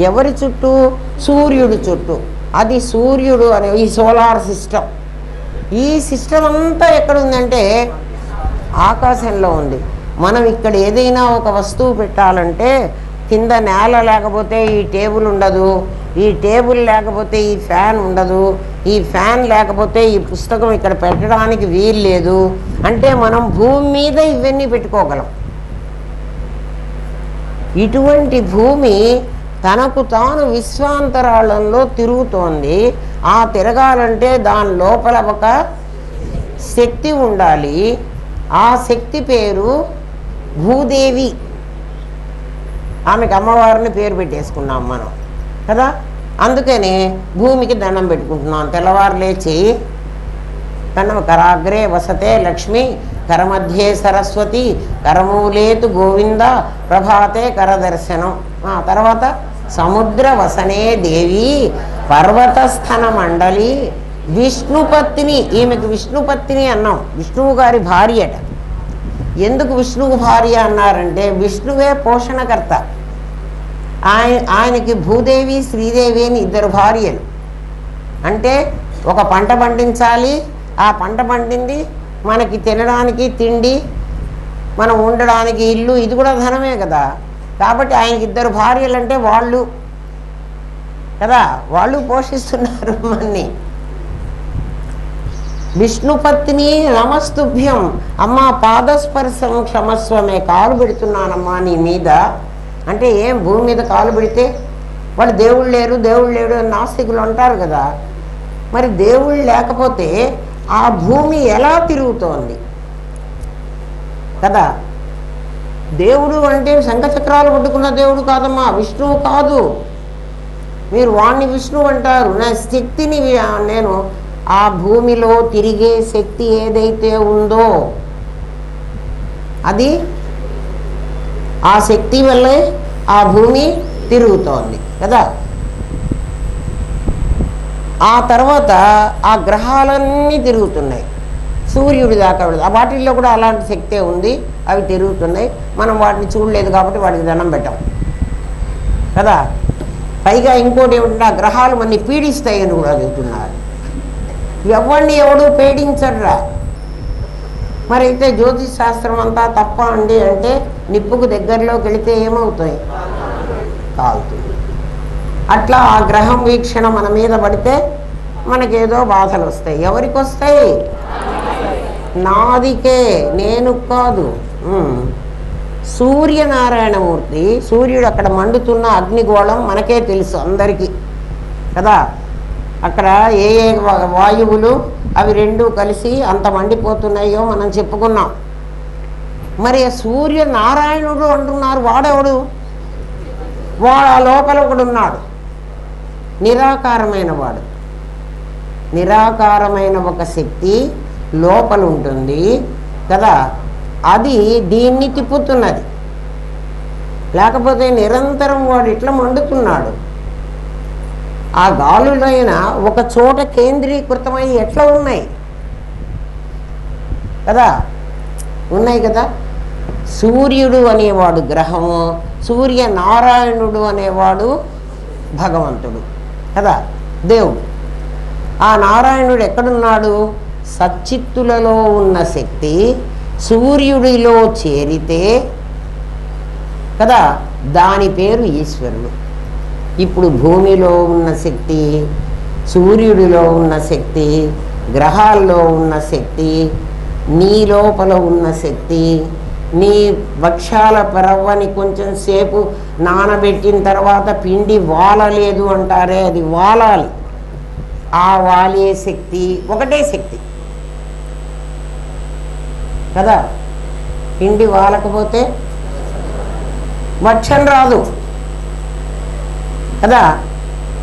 ఎవరి చుట్టూ? సూర్యుడి చుట్టూ. అది సూర్యుడు అనే ఈ సోలార్ సిస్టమ్. ఈ సిస్టమ్ అంతా ఎక్కడుందంటే ఆకాశంలో ఉంది. మనం ఇక్కడ ఏదైనా ఒక వస్తువు పెట్టాలంటే కింద నేల లేకపోతే ఈ టేబుల్ ఉండదు, ఈ టేబుల్ లేకపోతే ఈ ఫ్యాన్ ఉండదు, ఈ ఫ్యాన్ లేకపోతే ఈ పుస్తకం ఇక్కడ పెట్టడానికి వీలు లేదు. అంటే మనం భూమి మీద ఇవన్నీ పెట్టుకోగలం. ఇటువంటి భూమి తనకు తాను విశ్వాంతరాళంలో తిరుగుతోంది. ఆ తిరగాలంటే దాని లోపల ఒక శక్తి ఉండాలి. ఆ శక్తి పేరు భూదేవి. ఆమెకు అమ్మవారిని పేరు పెట్టేసుకున్నాం మనం కదా. అందుకనే భూమికి దండం పెట్టుకుంటున్నాం. తెల్లవారు లేచి కరాగ్రే వసతే లక్ష్మి, కరమధ్యే సరస్వతి, కరమూలేతు గోవింద, ప్రభాతే కరదర్శనం. తర్వాత సముద్ర వసనే దేవి, పర్వతస్థన మండలి, విష్ణుపత్ని. ఈమెకు విష్ణుపత్ని అన్నాం, విష్ణువు గారి భార్యట. ఎందుకు విష్ణువు భార్య అన్నారంటే విష్ణువే పోషణకర్త. ఆయనకి భూదేవి శ్రీదేవి అని 2 భార్యలు. అంటే ఒక పంట పండించాలి, ఆ పంట పండింది మనకి తినడానికి తిండి, మనం ఉండడానికి ఇల్లు, ఇది కూడా ధనమే కదా. కాబట్టి ఆయనకి 2 భార్యలు అంటే వాళ్ళు కదా, వాళ్ళు పోషిస్తున్నారు మన్ని. విష్ణుపత్ని నమస్తుభ్యం. అమ్మ పాదస్పర్శం క్షమస్వమే, కాలు పెడుతున్నానమ్మా నీ మీద. అంటే ఏం భూమి మీద కాలు పెడితే వాళ్ళు దేవుళ్ళు లేరు దేవుళ్ళు లేడు అని నాస్తికులు అంటారు కదా. మరి దేవుళ్ళు లేకపోతే ఆ భూమి ఎలా తిరుగుతోంది కదా. దేవుడు అంటే శంఖచక్రాలు పట్టుకున్న దేవుడు కాదమ్మా, విష్ణువు కాదు. మీరు వాణ్ణి విష్ణువు అంటారు. నా శక్తిని నేను ఆ భూమిలో తిరిగే శక్తి ఏదైతే ఉందో అది, ఆ శక్తి వల్లే ఆ భూమి తిరుగుతోంది కదా. ఆ తర్వాత ఆ గ్రహాలన్నీ తిరుగుతున్నాయి, సూర్యుడి దాకా. వాటిల్లో కూడా అలాంటి శక్తే ఉంది, అవి తిరుగుతున్నాయి. మనం వాటిని చూడలేదు కాబట్టి వాటికి దండం పెట్టాం కదా. పైగా ఇంకోటి ఏమిటంటే ఆ గ్రహాలు మనని పీడిస్తాయని కూడా చెబుతున్నారు. ఎవరిని ఎవడు పీడించడ్రా. మరి అయితే జ్యోతిష్ శాస్త్రం అంతా తప్ప అండి అంటే నిప్పుకు దగ్గరలోకి వెళితే ఏమవుతాయి? కాలుతుంది. అట్లా ఆ గ్రహం వీక్షణ మన మీద పడితే మనకేదో బాధలు వస్తాయి. ఎవరికి వస్తాయి? నాదికే, నేను కాదు. సూర్యనారాయణమూర్తి, సూర్యుడు అక్కడ మండుతున్న అగ్నిగోళం మనకే తెలుసు అందరికీ కదా. అక్కడ ఏ ఏ వాయువులు అవి 2 కలిసి అంత మండిపోతున్నాయో మనం చెప్పుకున్నాం. మరి సూర్యనారాయణుడు అంటున్నారు, వాడెవడు? వాడు ఆ లోపల ఒకడున్నాడు, నిరాకారమైన వాడు. నిరాకారమైన ఒక శక్తి లోపల ఉంటుంది కదా. అది దీన్ని తిప్పుతున్నది. లేకపోతే నిరంతరం వాడు ఇట్లా మండుతున్నాడు. ఆ గాలులైన ఒక చోట కేంద్రీకృతమై ఎట్లా ఉన్నాయి కదా, ఉన్నాయి కదా. సూర్యుడు అనేవాడు గ్రహము, సూర్యనారాయణుడు అనేవాడు భగవంతుడు కదా, దేవుడు. ఆ నారాయణుడు ఎక్కడున్నాడు? సచ్చిత్తులలో ఉన్న శక్తి సూర్యుడిలో చేరితే కదా దాని పేరు ఈశ్వరుడు. ఇప్పుడు భూమిలో ఉన్న శక్తి, సూర్యుడిలో ఉన్న శక్తి, గ్రహాల్లో ఉన్న శక్తి, నీ లోపల ఉన్న శక్తి, నీ వక్షాల పరవ్వని కొంచెం సేపు నానబెట్టిన తర్వాత పిండి వాలలేదు అంటారే, అది వాలాలి. ఆ వాలే శక్తి ఒకటే శక్తి కదా. పిండి వాలకపోతే వక్షం రాదు కదా.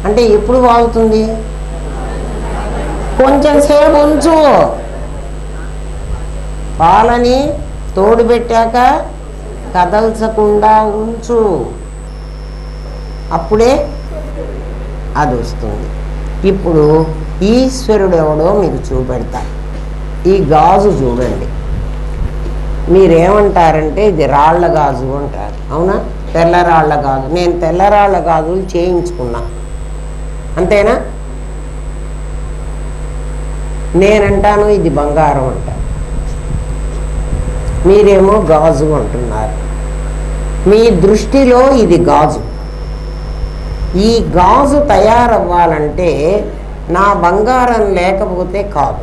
అంటే ఎప్పుడు వాగుతుంది? కొంచెం సేపు ఉంచు, పాలని తోడు పెట్టాక కదల్చకుండా ఉంచు, అప్పుడే అది వస్తుంది. ఇప్పుడు ఈశ్వరుడు ఎవడో మీకు చూపెడతా. ఈ గాజు చూడండి, మీరేమంటారంటే ఇది రాళ్ల గాజు అంటారు, అవునా? తెల్ల రాళ్ల గాజు. నేను తెల్ల రాళ్ల గాజులు చేయించుకున్నా, అంతేనా? నేనంటాను ఇది బంగారం అంటాను, మీరేమో గాజు అంటున్నారు. మీ దృష్టిలో ఇది గాజు. ఈ గాజు తయారవ్వాలంటే నా బంగారం లేకపోతే కాదు.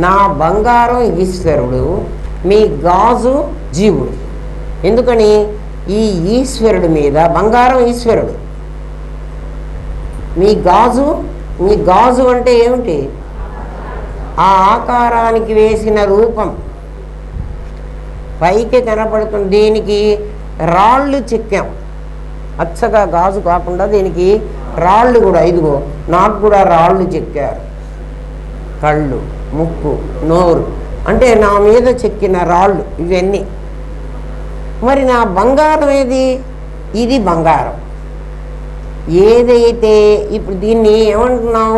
నా బంగారం ఈశ్వరుడు, మీ గాజు జీవుడు. ఎందుకని? ఈ ఈశ్వరుడి మీద, బంగారం ఈశ్వరుడు, మీ గాజు అంటే ఏమిటి? ఆ ఆకారానికి వేసిన రూపం పైకి కనపడుతుంది. దీనికి రాళ్ళు చెక్కాం, అచ్చగా గాజు కాకుండా దీనికి రాళ్ళు కూడా, ఇదిగో నాకు కూడా రాళ్ళు చెక్కారు. కళ్ళు, ముక్కు, నోరు అంటే నా మీద చెక్కిన రాళ్ళు ఇవన్నీ. మరి నా బంగారం ఏది? ఇది బంగారం. ఏదైతే ఇప్పుడు దీన్ని ఏమంటున్నాం?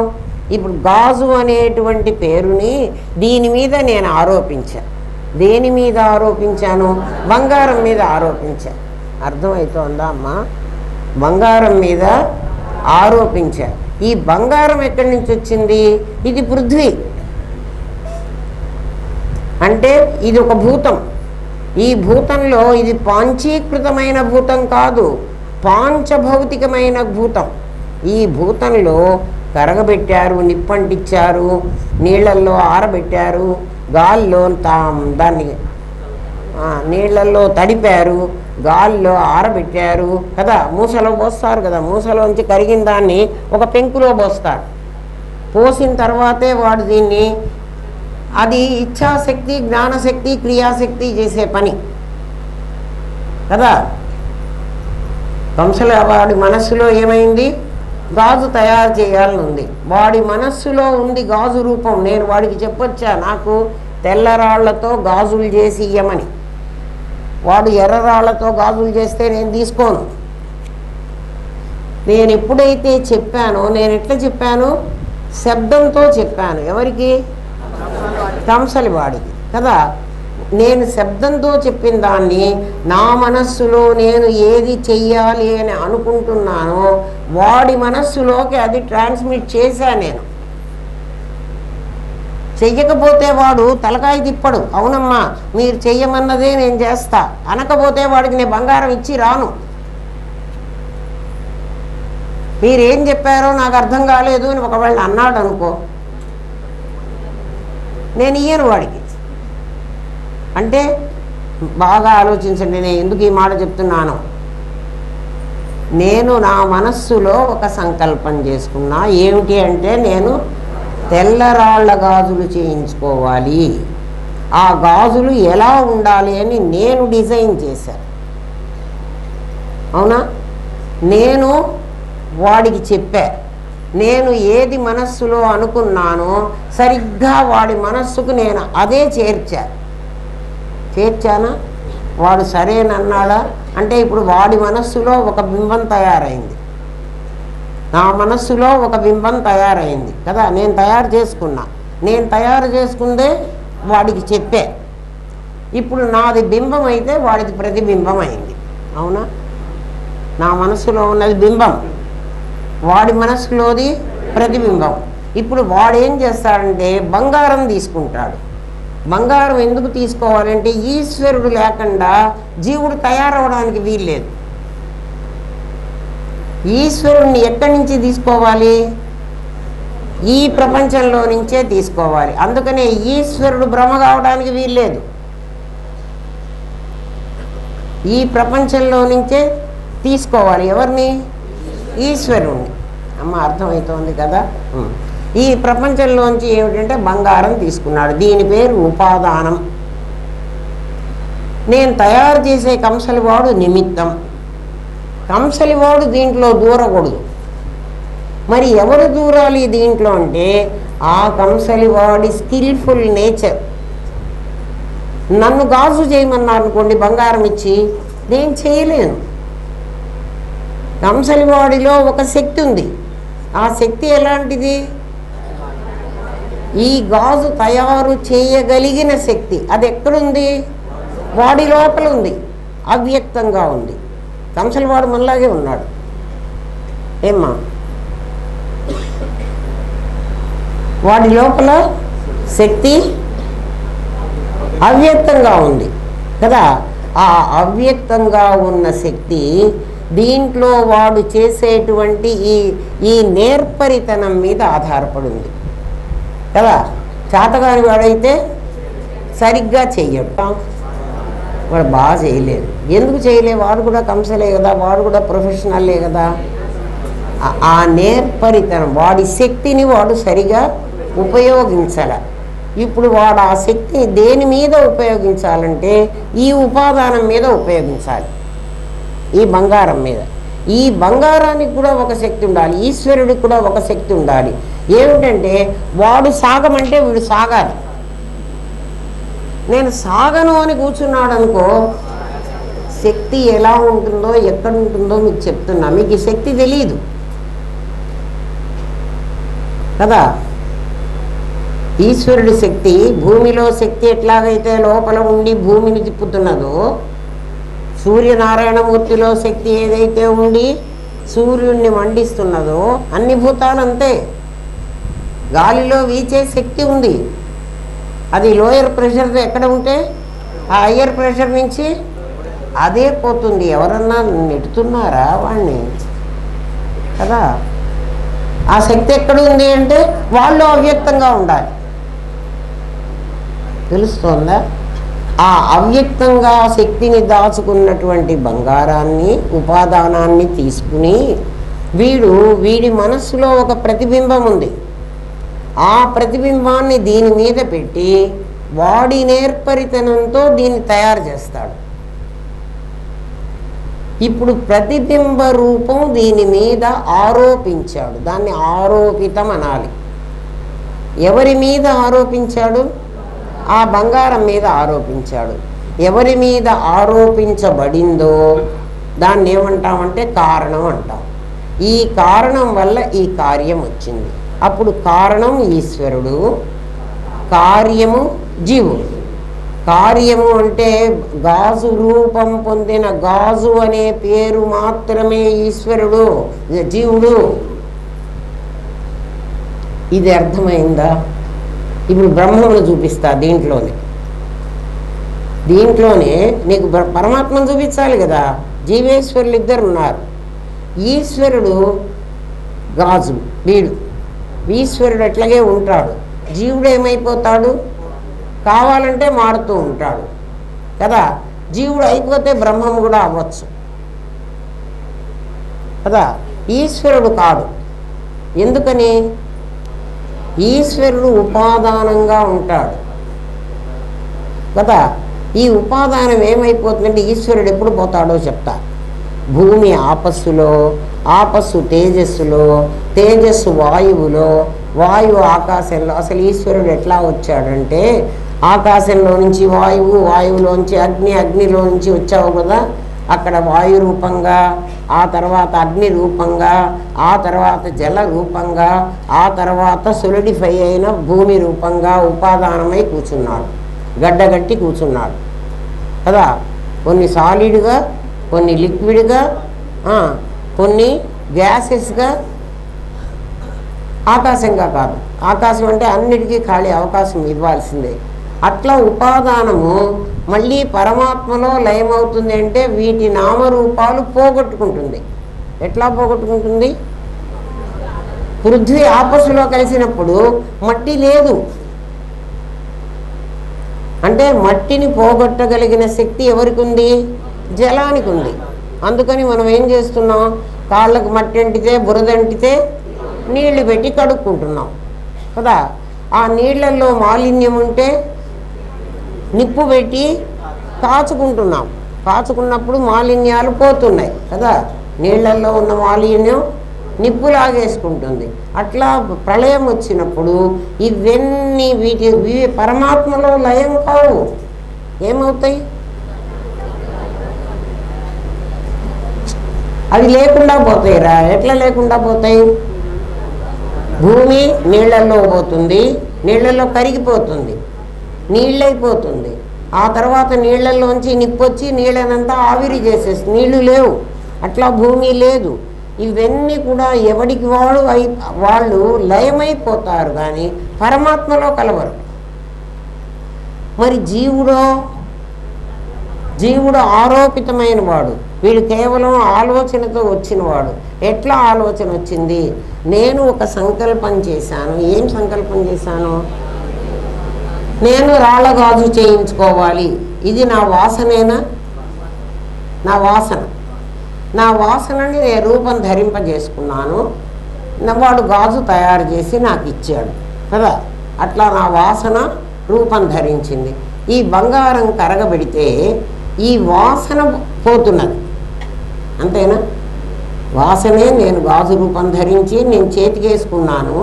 ఇప్పుడు గాజు అనేటువంటి పేరుని దీని మీద నేను ఆరోపించాను. దేని మీద ఆరోపించాను? బంగారం మీద ఆరోపించాను. అర్థమవుతోందా అమ్మా? బంగారం మీద ఆరోపించా. ఈ బంగారం ఎక్కడి నుంచి వచ్చింది? ఇది పృథ్వీ, అంటే ఇది ఒక భూతం. ఈ భూతంలో ఇది పాంచీకృతమైన భూతం కాదు, పాంచభౌతికమైన భూతం. ఈ భూతంలో కరగబెట్టారు, నిప్పంటిచ్చారు, నీళ్ళల్లో ఆరబెట్టారు, గాల్లో దాన్ని నీళ్ళల్లో తడిపారు, గాల్లో ఆరబెట్టారు కదా. మూసలో పోస్తారు కదా, మూసలోంచి కరిగిన దాన్ని ఒక పెంకులో పోస్తారు. పోసిన తర్వాతే వాడు దీన్ని, అది ఇచ్ఛాశక్తి, జ్ఞానశక్తి, క్రియాశక్తి చేసే పని కదా. కంసల వాడి మనస్సులో ఏమైంది? గాజు తయారు చేయాలని ఉంది. వాడి మనస్సులో ఉంది గాజు రూపం. నేను వాడికి చెప్పొచ్చా నాకు తెల్లరాళ్లతో గాజులు చేసి ఇయ్యమని? వాడు ఎర్రరాళ్లతో గాజులు చేస్తే నేను తీసుకోను. నేను ఎప్పుడైతే చెప్పానో, నేను ఎట్లా చెప్పాను? శబ్దంతో చెప్పాను. ఎవరికి? కంసలి వాడికి కదా. నేను శబ్దంతో చెప్పిన దాన్ని నా మనస్సులో నేను ఏది చెయ్యాలి అని అనుకుంటున్నానో వాడి మనస్సులోకి అది ట్రాన్స్మిట్ చేశాను. నేను చెయ్యకపోతే వాడు తలకాయ తిప్పడు. అవునమ్మా మీరు చెయ్యమన్నదే నేను చేస్తా అనకపోతే వాడికి నేను బంగారం ఇచ్చి రాను. మీరేం చెప్పారో నాకు అర్థం కాలేదు అని ఒకవేళ అన్నాడు అనుకో, నేను ఇయ్యను వాడికి. అంటే బాగా ఆలోచించండి, నేను ఎందుకు ఈ మాట చెప్తున్నాను. నేను నా మనస్సులో ఒక సంకల్పం చేసుకున్నా. ఏమిటి అంటే నేను తెల్లరాళ్ల గాజులు చేయించుకోవాలి, ఆ గాజులు ఎలా ఉండాలి అని నేను డిజైన్ చేశాను. అవునా? నేను వాడికి చెప్పా. నేను ఏది మనస్సులో అనుకున్నానో సరిగ్గా వాడి మనస్సుకు నేను అదే చేర్చానా? వాడు సరేనన్నాడా? అంటే ఇప్పుడు వాడి మనస్సులో ఒక బింబం తయారైంది. నా మనస్సులో ఒక బింబం తయారైంది కదా, నేను తయారు చేసుకున్నా. నేను తయారు చేసుకుందే వాడికి చెప్పే. ఇప్పుడు నాది బింబం అయితే వాడిది ప్రతిబింబం అయింది. అవునా? నా మనసులో ఉన్నది బింబం, వాడి మనసులోది ప్రతిబింబం. ఇప్పుడు వాడు ఏం చేస్తాడంటే బంగారం తీసుకుంటాడు. బంగారం ఎందుకు తీసుకోవాలంటే ఈశ్వరుడు లేకుండా జీవుడు తయారవడానికి వీల్లేదు. ఈశ్వరుణ్ణి ఎక్కడి నుంచి తీసుకోవాలి? ఈ ప్రపంచంలో నుంచే తీసుకోవాలి. అందుకనే ఈశ్వరుడు భ్రమ కావడానికి వీల్లేదు. ఈ ప్రపంచంలో నుంచే తీసుకోవాలి. ఎవరిని? ఈశ్వరుణ్ణి. అమ్మ అర్థమవుతోంది కదా. ఈ ప్రపంచంలోంచి ఏమిటంటే బంగారం తీసుకున్నాడు. దీని పేరు ఉపాదానం. నేను తయారు చేసే కంసలివాడు నిమిత్తం. కంసలివాడు దీంట్లో దూరకూడదు. మరి ఎవరు దూరాలి దీంట్లో అంటే ఆ కంసలివాడి స్కిల్ఫుల్ నేచర్. నన్ను గాజు చేయమన్నారు అనుకోండి, బంగారం ఇచ్చి, నేను చేయలేను. కంసలివాడిలో ఒక శక్తి ఉంది. ఆ శక్తి ఎలాంటిది? ఈ గాజు తయారు చేయగలిగిన శక్తి. అది ఎక్కడుంది? వాడి లోపల ఉంది, అవ్యక్తంగా ఉంది. కంసలివాడు మనలాగే ఉన్నాడు. ఏమ్మా? వాడి లోపల శక్తి అవ్యక్తంగా ఉంది కదా. ఆ అవ్యక్తంగా ఉన్న శక్తి దీంట్లో వాడు చేసేటువంటి ఈ నేర్పరితనం మీద ఆధారపడింది కదా. చేతగాని వాడైతే సరిగ్గా చెయ్యడు, వాడు బాగా చేయలేదు. ఎందుకు చేయలే? వాడు కూడా కంసలే కదా, వాడు కూడా ప్రొఫెషనల్లే కదా. ఆ నేర్పరితనం, వాడి శక్తిని వాడు సరిగా ఉపయోగించాల. ఇప్పుడు వాడు ఆ శక్తిని దేని మీద ఉపయోగించాలంటే ఈ ఉపాదానం మీద ఉపయోగించాలి, ఈ బంగారం మీద. ఈ బంగారానికి కూడా ఒక శక్తి ఉండాలి, ఈశ్వరుడికి కూడా ఒక శక్తి ఉండాలి. ఏమిటంటే వాడు సాగమంటే వీడు సాగాలి. నేను సాగను అని కూర్చున్నాడు అనుకో, శక్తి ఎలా ఉంటుందో ఎక్కడ ఉంటుందో మీకు చెప్తున్నా. మీకు ఈ శక్తి తెలియదు కదా. ఈశ్వరుడి శక్తి, భూమిలో శక్తి ఎట్లాగైతే లోపల ఉండి భూమిని తిప్పుతున్నదో, సూర్యనారాయణమూర్తిలో శక్తి ఏదైతే ఉండి సూర్యుడిని మండిస్తున్నదో, అన్ని భూతాలు అంతే. గాలిలో వీచే శక్తి ఉంది. అది లోయర్ ప్రెషర్ ఎక్కడ ఉంటే ఆ హయ్యర్ ప్రెషర్ నుంచి అదే పోతుంది. ఎవరన్నా నెట్టుతున్నారా వాడిని కదా. ఆ శక్తి ఎక్కడ ఉంది అంటే వాళ్ళు అవ్యక్తంగా ఉండాలి. తెలుస్తోందా? ఆ అవ్యక్తంగా శక్తిని దాచుకున్నటువంటి బంగారాన్ని, ఉపాదానాన్ని తీసుకుని వీడి మనస్సులో ఒక ప్రతిబింబం ఉంది. ఆ ప్రతిబింబాన్ని దీని మీద పెట్టి వాడి నేర్పరితనంతో దీన్ని తయారు చేస్తాడు. ఇప్పుడు ప్రతిబింబ రూపం దీని మీద ఆరోపించాడు. దాన్ని ఆరోపితం అనాలి. ఎవరి మీద ఆరోపించాడు? ఆ బంగారం మీద ఆరోపించాడు. ఎవరి మీద ఆరోపించబడిందో దాన్ని ఏమంటామంటే కారణం అంటాం. ఈ కారణం వల్ల ఈ కార్యం వచ్చింది. అప్పుడు కారణం ఈశ్వరుడు, కార్యము జీవుడు. కార్యము అంటే గాజు రూపం పొందిన గాజు అనే పేరు మాత్రమే ఈశ్వరుడు, జీవుడు. ఇది అర్థమైందా? ఇప్పుడు బ్రహ్మను చూపిస్తా. దీంట్లోనే నీకు పరమాత్మను చూపించాలి కదా. జీవేశ్వరులు ఇద్దరు ఉన్నారు. ఈశ్వరుడు గాజు, వీడు ఈశ్వరుడు అట్లాగే ఉంటాడు. జీవుడు ఏమైపోతాడు? కావాలంటే మారుతూ ఉంటాడు కదా. జీవుడు అయిపోతే బ్రహ్మం కూడా అవ్వచ్చు కదా. ఈశ్వరుడు కాడు. ఎందుకని? ఈశ్వరుడు ఉపాదానంగా ఉంటాడు కదా. ఈ ఉపాదానం ఏమైపోతుందంటే ఈశ్వరుడు ఎప్పుడు పోతాడో చెప్తా. భూమి ఆపస్సులో, ఆపస్సు తేజస్సులో, తేజస్సు వాయువులో, వాయువు ఆకాశంలో. అసలు ఈశ్వరుడు ఎట్లా వచ్చాడంటే ఆకాశంలో నుంచి వాయువు, వాయువులోంచి అగ్ని, అగ్నిలో నుంచి వచ్చావు కదా. అక్కడ వాయు రూపంగా ఆ తర్వాత అగ్ని రూపంగా, ఆ తర్వాత జల రూపంగా, ఆ తర్వాత సొలిడిఫై అయిన భూమి రూపంగా ఉపాదానమై కూర్చున్నాడు, గడ్డగట్టి కూర్చున్నాడు కదా. కొన్ని సాలిడ్గా, కొన్ని లిక్విడ్గా, కొన్ని గ్యాసెస్గా, ఆకాశంగా కాదు. ఆకాశం అంటే అన్నిటికీ ఖాళీ అవకాశం ఇవ్వాల్సిందే. అట్లా ఉపాదానము మళ్ళీ పరమాత్మలో లయమవుతుంది అంటే వీటి నామరూపాలు పోగొట్టుకుంటుంది. ఎట్లా పోగొట్టుకుంటుంది? పృథ్వీ ఆపస్సులో కలిసినప్పుడు మట్టి లేదు అంటే మట్టిని పోగొట్టగలిగిన శక్తి ఎవరికి ఉంది? జలానికి ఉంది. అందుకని మనం ఏం చేస్తున్నాం? కాళ్ళకు మట్టి అంటితే, బురద అంటితే నీళ్లు పెట్టి కడుక్కుంటున్నాం కదా. ఆ నీళ్లలో మాలిన్యం ఉంటే నిప్పు పెట్టి కాచుకుంటున్నాం. కాచుకున్నప్పుడు మాలిన్యాలు పోతున్నాయి కదా. నీళ్లలో ఉన్న మాలిన్యం నిప్పు లాగేసుకుంటుంది. అట్లా ప్రళయం వచ్చినప్పుడు ఇవన్నీ వీటి పరమాత్మలో లయం కావు. ఏమవుతాయి? అవి లేకుండా పోతాయిరా. ఎట్లా లేకుండా పోతాయి? భూమి నీళ్లలో పోతుంది, నీళ్లలో కరిగిపోతుంది, నీళ్ళైపోతుంది. ఆ తర్వాత నీళ్లలోంచి నిప్పొచ్చి నీళ్ళనంతా ఆవిరి చేసేస్తుంది, నీళ్లు లేవు. అట్లా భూమి లేదు. ఇవన్నీ కూడా ఎవడికి వాళ్ళు లయమైపోతారు కానీ పరమాత్మలో కలవరు. మరి జీవుడు ఆరోపితమైన వాడు, వీడు కేవలం ఆలోచనతో వచ్చినవాడు. ఎట్లా ఆలోచన వచ్చింది? నేను ఒక సంకల్పం చేశాను. ఏం సంకల్పం చేశాను? నేను రాళ్ళ గాజు చేయించుకోవాలి. ఇది నా వాసనేనా? నా వాసనని నేను రూపం ధరింపజేసుకున్నాను. వాడు గాజు తయారు చేసి నాకు ఇచ్చాడు కదా. అట్లా నా వాసన రూపం ధరించింది. ఈ బంగారం కరగబెడితే ఈ వాసన పోతున్నది, అంతేనా? వాసనే నేను గాజు రూపం ధరించి నేను చేతికేసుకున్నాను.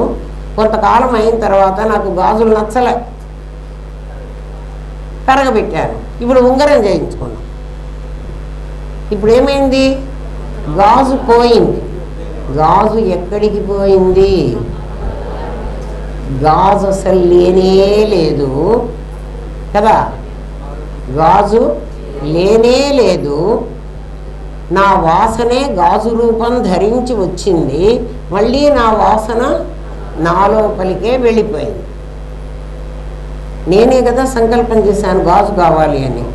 కొంతకాలం అయిన తర్వాత నాకు గాజులు నచ్చలే, కరగబెట్టాను. ఇప్పుడు ఉంగరం చేయించుకున్నాను. ఇప్పుడు ఏమైంది? గాజు పోయింది. గాజు ఎక్కడికి పోయింది? గాజు అసలు లేనే లేదు కదా. గాజు లేనే లేదు. నా వాసనే గాజు రూపం ధరించి వచ్చింది. మళ్ళీ నా వాసన నా లోపలికే వెళ్ళిపోయింది. నేనే కదా సంకల్పం చేశాను గాజు కావాలి అని.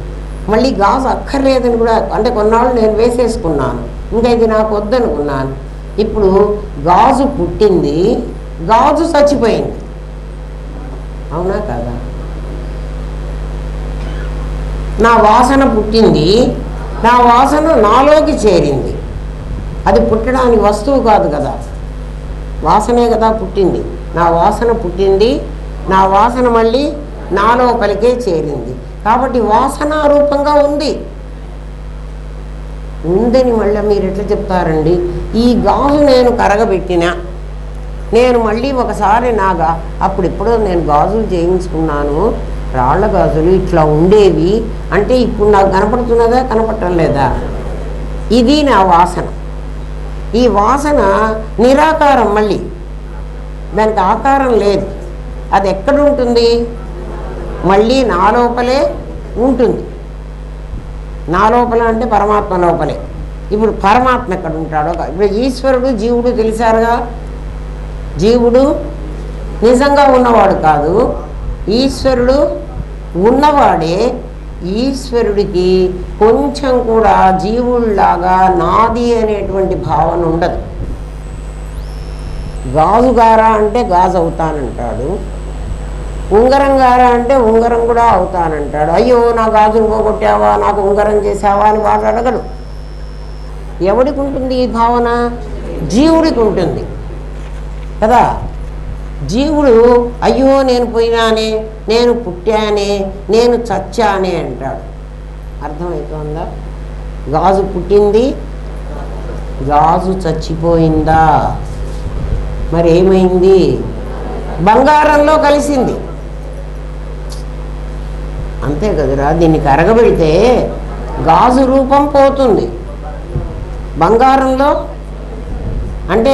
మళ్ళీ గాజు అక్కర్లేదని కూడా, అంటే కొన్నాళ్ళు నేను వేసేసుకున్నాను, ఇంకా ఇది నాకు వద్దనుకున్నాను. ఇప్పుడు గాజు పుట్టింది, గాజు చచ్చిపోయింది. అవునా కదా? నా వాసన పుట్టింది, నా వాసన నాలోకి చేరింది. అది పుట్టడానికి వస్తువు కాదు కదా, వాసనే కదా పుట్టింది. నా వాసన పుట్టింది, నా వాసన మళ్ళీ నా లోపలికే చేరింది. కాబట్టి వాసన రూపంగా ఉందని మళ్ళీ మీరు ఎట్లా చెప్తారండి? ఈ గాజు నేను కరగబెట్టినా, నేను మళ్ళీ ఒకసారి అప్పుడెప్పుడో నేను గాజులు చేయించుకున్నాను, రాళ్ల గాజులు ఇట్లా ఉండేవి అంటే ఇప్పుడు నాకు కనపడుతున్నదా, కనపడటం లేదా? ఇది నా వాసన. ఈ వాసన నిరాకారం, మళ్ళీ దానికి ఆకారం లేదు. అది ఎక్కడ ఉంటుంది? మళ్ళీ నా లోపలే ఉంటుంది. నా లోపల అంటే పరమాత్మ లోపలే. ఇప్పుడు పరమాత్మ ఎక్కడ ఉంటాడో, ఇప్పుడు ఈశ్వరుడు జీవుడు తెలిసారుగా. జీవుడు నిజంగా ఉన్నవాడు కాదు, ఈశ్వరుడు ఉన్నవాడే. ఈశ్వరుడికి కొంచెం కూడా జీవుల్లాగా నాది అనేటువంటి భావన ఉండదు. గాజు గారా అంటే గాజు అవుతానంటాడు, ఉంగరం గారా అంటే ఉంగరం కూడా అవుతానంటాడు. అయ్యో నా గాజును పోగొట్టావా, నాకు ఉంగరం చేసావా అని వాడు అడగడు. ఎవడికి ఉంటుంది ఈ భావన? జీవుడికి ఉంటుంది కదా. జీవుడు అయ్యో నేను పోయినానే, నేను పుట్టానే, నేను చచ్చానే అంటాడు. అర్థమవుతుందా? గాజు పుట్టింది, గాజు చచ్చిపోయిందా? మరి ఏమైంది? బంగారంలో కలిసింది. అంతే కదరా. దీన్ని కరగబెడితే గాజు రూపం పోతుంది, బంగారంలో అంటే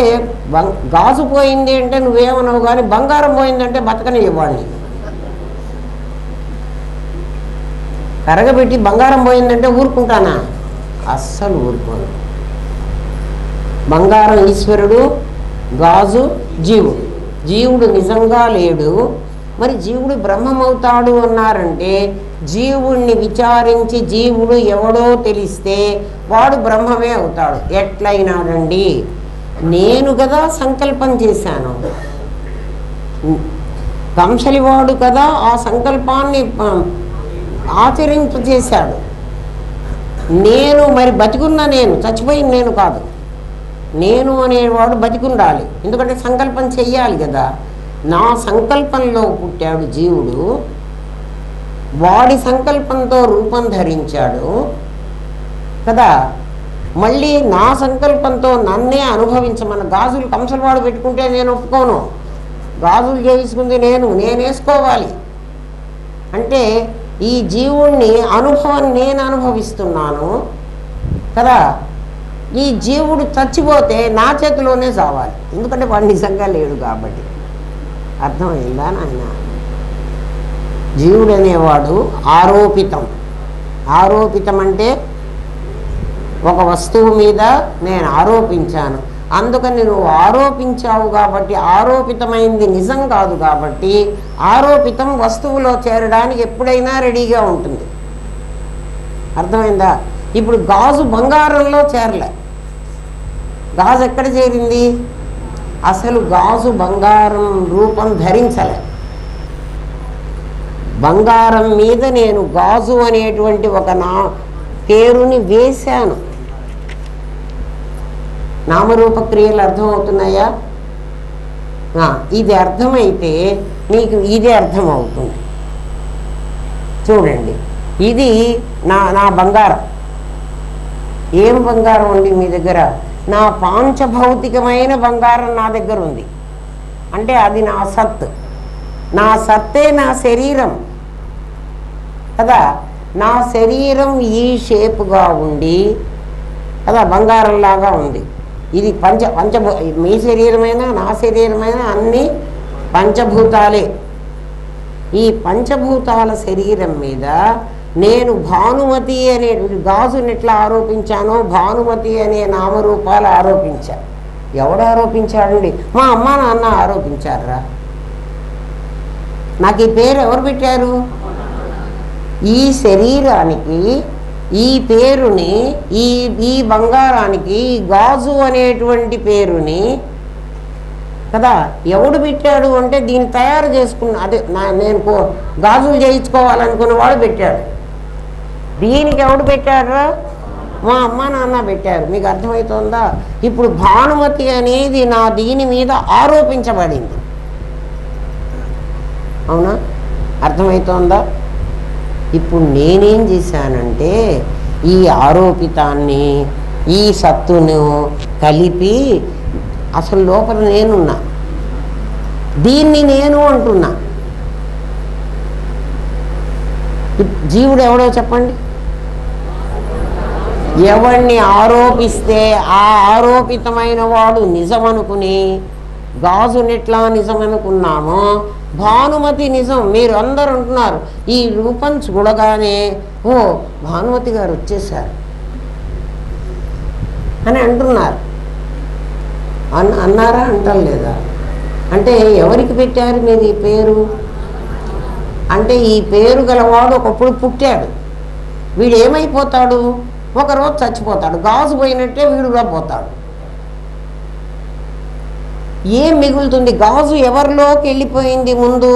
గాజు పోయింది అంటే నువ్వేమనవు, కానీ బంగారం పోయిందంటే బతకని ఇవ్వాలి. కరగబెట్టి బంగారం పోయిందంటే ఊరుకుంటానా? అస్సలు ఊరుకోను. బంగారం ఈశ్వరుడు, గాజు జీవుడు. జీవుడు నిజంగా లేడు. మరి జీవుడు బ్రహ్మమవుతాడు అన్నారంటే జీవుణ్ణి విచారించి జీవుడు ఎవడో తెలిస్తే వాడు బ్రహ్మమే అవుతాడు. ఎట్లయినాడండి? నేను కదా సంకల్పం చేశాను, కంసలివాడు కదా ఆ సంకల్పాన్ని ఆచరింపజేశాడు. నేను మరి బతికున్న నేను, చచ్చిపోయిన నేను కాదు. నేను అనేవాడు బతికుండాలి, ఎందుకంటే సంకల్పం చెయ్యాలి కదా. నా సంకల్పంలో పుట్టాడు జీవుడు, వాడి సంకల్పంతో రూపం ధరించాడు కదా. మళ్ళీ నా సంకల్పంతో నన్నే అనుభవించమన్న. గాజులు కంసలవాడు పెట్టుకుంటే నేను ఒప్పుకోను, గాజులు చేసుకుంది నేను వేసుకోవాలి. అంటే ఈ జీవుణ్ణి అనుభవం నేను అనుభవిస్తున్నాను కదా. ఈ జీవుడు చచ్చిపోతే నా చేతిలోనే చావాలి, ఎందుకంటే వాడు నిజంగా లేడు కాబట్టి. అర్థమైందా నాయన? జీవుడు అనేవాడు ఆరోపితం. ఆరోపితం అంటే ఒక వస్తువు మీద నేను ఆరోపించాను, అందుకని నువ్వు ఆరోపించావు కాబట్టి ఆరోపితమైంది నిజం కాదు కాబట్టి ఆరోపితం వస్తువులో చేరడానికి ఎప్పుడైనా రెడీగా ఉంటుంది. అర్థమైందా? ఇప్పుడు గాజు బంగారంలో చేరలే. గాజు ఎక్కడ చేరింది? అసలు గాజు బంగారం రూపం ధరించలే. బంగారం మీద నేను గాజు అనేటువంటి ఒక పేరుని వేశాను. నామరూప క్రియలు అర్థమవుతున్నాయా? ఇది అర్థమైతే నీకు ఇదే అర్థమవుతుంది. చూడండి, ఇది నా బంగారం. ఏం బంగారం అండి మీ దగ్గర? నా పాంచభౌతికమైన బంగారం నా దగ్గర ఉంది. అంటే అది నా సత్. నా సత్తే నా శరీరం కదా. నా శరీరం ఈ షేపుగా ఉండి కదా బంగారంలాగా ఉంది. ఇది మీ శరీరమైనా నా శరీరమైనా అన్నీ పంచభూతాలే. ఈ పంచభూతాల శరీరం మీద నేను భానుమతి అనే గాజుని ఎట్లా ఆరోపించానో భానుమతి అనే నామరూపాలు ఆరోపించా. ఎవడు ఆరోపించాడండి? మా అమ్మ నాన్న ఆరోపించారా. నాకు ఈ పేరు ఎవరు పెట్టారు? ఈ శరీరానికి ఈ పేరుని, ఈ బంగారానికి గాజు అనేటువంటి పేరుని కదా ఎవడు పెట్టాడు అంటే దీన్ని తయారు చేసుకున్న, అదే నేను గాజులు చేయించుకోవాలనుకున్న వాడు పెట్టాడు. దీనికి ఎవడు పెట్టారా? మా అమ్మ నాన్న పెట్టారు. మీకు అర్థమవుతుందా? ఇప్పుడు భానుమతి అనేది నా దీని మీద ఆరోపించబడింది. అవునా? అర్థమవుతోందా? ఇప్పుడు నేనేం చేశానంటే ఈ ఆరోపితాన్ని ఈ సత్తును కలిపి అసలు లోపల నేనున్నా, దీన్ని నేను అంటున్నా. జీవుడు ఎవడో చెప్పండి? ఎవరిని ఆరోపిస్తే ఆ ఆరోపితమైన వాడు నిజమనుకుని గాజునెట్లా నిజమనుకున్నామో భానుమతి నిజం. మీరు అందరూ అంటున్నారు ఈ రూపం చూడగానే ఓ భానుమతి గారు వచ్చేసారు అని అంటున్నారు. అన్నారా? అంటలేదా? అంటే ఎవరికి పెట్టారు మీరు ఈ పేరు? అంటే ఈ పేరు గలవాడు ఒకప్పుడు పుట్టాడు, వీడు ఏమైపోతాడు? ఒకరోజు చచ్చిపోతాడు. గాజు పోయినట్టే వీడు కూడా పోతాడు. ఏం మిగులుతుంది? గాజు ఎవరిలోకి వెళ్ళిపోయింది? ముందు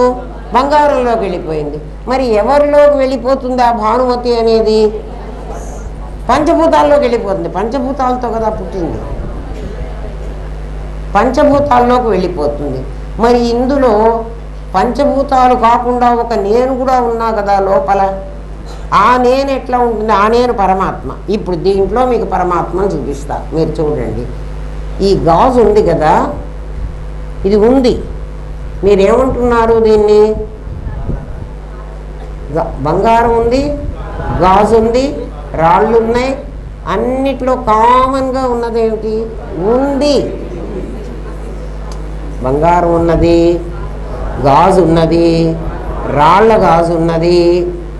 బంగారంలోకి వెళ్ళిపోయింది. మరి ఎవరిలోకి వెళ్ళిపోతుంది ఆ భానుమతి అనేది? పంచభూతాల్లోకి వెళ్ళిపోతుంది. పంచభూతాలతో కదా పుట్టింది, పంచభూతాల్లోకి వెళ్ళిపోతుంది. మరి ఇందులో పంచభూతాలు కాకుండా ఒక నేను కూడా ఉన్నా కదా లోపల. ఆ నేను ఎట్లా ఉంటుంది? ఆ నేను పరమాత్మ. ఇప్పుడు దీంట్లో మీకు పరమాత్మను చూపిస్తా, మీరు చూడండి. ఈ గాజు ఉంది కదా, ఇది ఉంది. మీరేమంటున్నారు దీన్ని? బంగారం ఉంది, గాజు ఉంది, రాళ్ళు ఉన్నాయి అన్నిట్లో కామన్గా ఉన్నది ఏమిటి? ఉంది. బంగారం ఉన్నది, గాజు ఉన్నది, రాళ్ళ గాజు ఉన్నది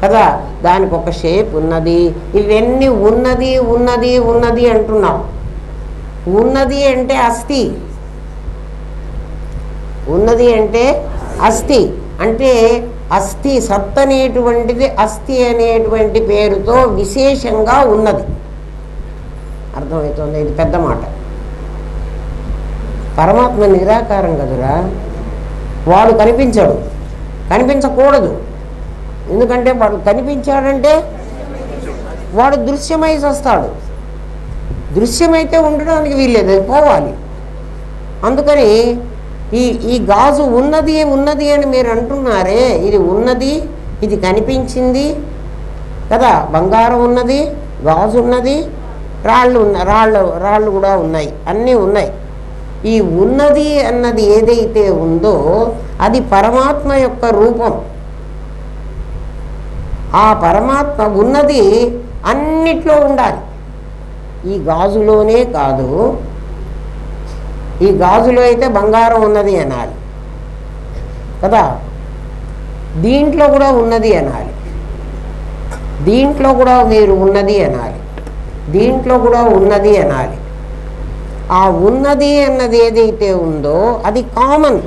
కదా, దానికి ఒక షేప్ ఉన్నది. ఇవన్నీ ఉన్నది ఉన్నది ఉన్నది అంటున్నాం. ఉన్నది అంటే అస్థి, ఉన్నది అంటే అస్థి, అంటే అస్థి సత్ అనేటువంటిది అస్థి అనేటువంటి పేరుతో విశేషంగా ఉన్నది. అర్థమవుతుంది? ఇది పెద్ద మాట. పరమాత్మ నిరాకారం కదురా, వాడు కనిపించాడు, కనిపించకూడదు. ఎందుకంటే వాడు కనిపించాడంటే వాడు దృశ్యమై వస్తాడు. దృశ్యమైతే ఉండడానికి వీల్లేదు, అది పోవాలి. అందుకని ఈ గాజు ఉన్నది ఉన్నది అని మీరు అంటున్నారే, ఇది ఉన్నది, ఇది కనిపించింది కదా. బంగారం ఉన్నది, గాజు ఉన్నది, రాళ్ళు కూడా ఉన్నాయి, అన్నీ ఉన్నాయి. ఈ ఉన్నది అన్నది ఏదైతే ఉందో అది పరమాత్మ యొక్క రూపం. ఆ పరమాత్మ ఉన్నది అన్నిట్లో ఉండాలి. ఈ గాజులోనే కాదు, ఈ గాజులో అయితే బంగారం ఉన్నది అనాలి కదా, దీంట్లో కూడా ఉన్నది అనాలి, దీంట్లో కూడా మీరు ఉన్నది అనాలి, దీంట్లో కూడా ఉన్నది అనాలి. ఆ ఉన్నది అన్నది ఏదైతే ఉందో అది కామన్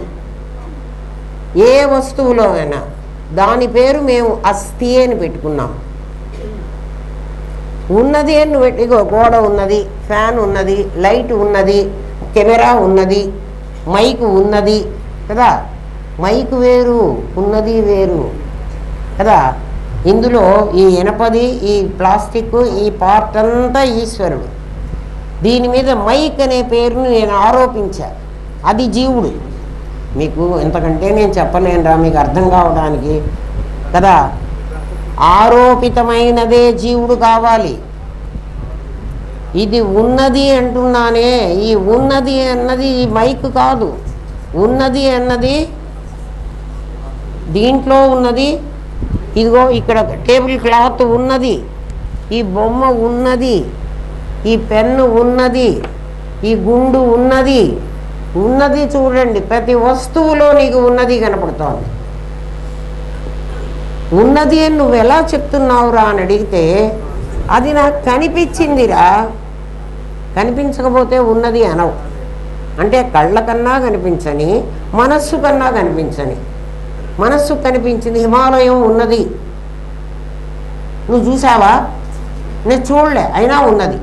ఏ వస్తువులో అయినా. దాని పేరు మేము అస్థి అని పెట్టుకున్నాం. ఉన్నది అని పెట్టి, గోడ ఉన్నది, ఫ్యాన్ ఉన్నది, లైట్ ఉన్నది, కెమెరా ఉన్నది, మైక్ ఉన్నది కదా. మైక్ వేరు, ఉన్నది వేరు కదా. ఇందులో ఈ ఇనపది, ఈ ప్లాస్టిక్, ఈ పార్ట్ అంతా ఈశ్వరుడు. దీని మీద మైక్ అనే పేరును నేను ఆరోపించా, అది జీవుడు. మీకు ఇంతకంటే నేను చెప్పలేనురా మీకు అర్థం కావడానికి కదా. ఆరోపితమైనదే జీవుడు కావాలి. ఇది ఉన్నది అంటున్నానే, ఈ ఉన్నది అన్నది ఈ మైక్ కాదు. ఉన్నది అన్నది దీంట్లో ఉన్నది. ఇదిగో ఇక్కడ టేబుల్ క్లాత్ ఉన్నది, ఈ బొమ్మ ఉన్నది, ఈ పెన్ను ఉన్నది, ఈ గుండు ఉన్నది. ఉన్నది చూడండి, ప్రతి వస్తువులో నీకు ఉన్నది కనపడుతోంది. ఉన్నది అని నువ్వు ఎలా చెప్తున్నావురా అని అడిగితే, అది నాకు కనిపించిందిరా. కనిపించకపోతే ఉన్నది అనవు. అంటే కళ్ళ కన్నా కనిపించని, మనస్సు కన్నా కనిపించని. మనస్సు కనిపించింది, హిమాలయం ఉన్నది. నువ్వు చూసావా? నేను చూడలే, అయినా ఉన్నది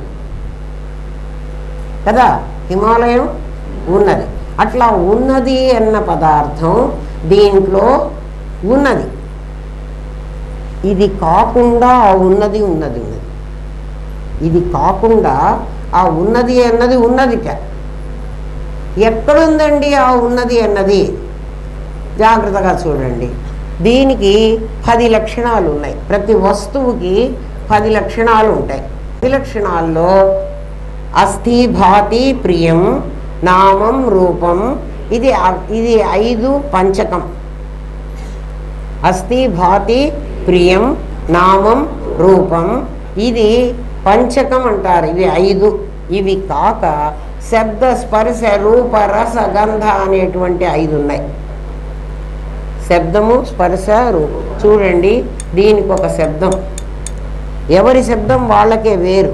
కదా. హిమాలయం ఉన్నది. అట్లా ఉన్నది అన్న పదార్థం దీంట్లో ఉన్నది. ఇది కాకుండా ఆ ఉన్నది ఉన్నది ఉన్నది. ఇది కాకుండా ఆ ఉన్నది అన్నది ఉన్నదిట. ఎక్కడుందండి ఆ ఉన్నది అన్నది? జాగ్రత్తగా చూడండి. దీనికి 10 లక్షణాలు ఉన్నాయి. ప్రతి వస్తువుకి 10 లక్షణాలు ఉంటాయి. 10 లక్షణాల్లో అస్థి భాతి ప్రియం నామం రూపం, ఇది 5 పంచకం. అస్థి భాతి ప్రియం నామం రూపం, ఇది పంచకం అంటారు. ఇవి 5. ఇవి కాక శబ్ద స్పర్శ రూప రస గంధ అనేటువంటి 5 ఉన్నాయి. శబ్దము, స్పర్శ, రూపం. చూడండి, దీనికి ఒక శబ్దం, ఎవరి శబ్దం వాళ్ళకే వేరు.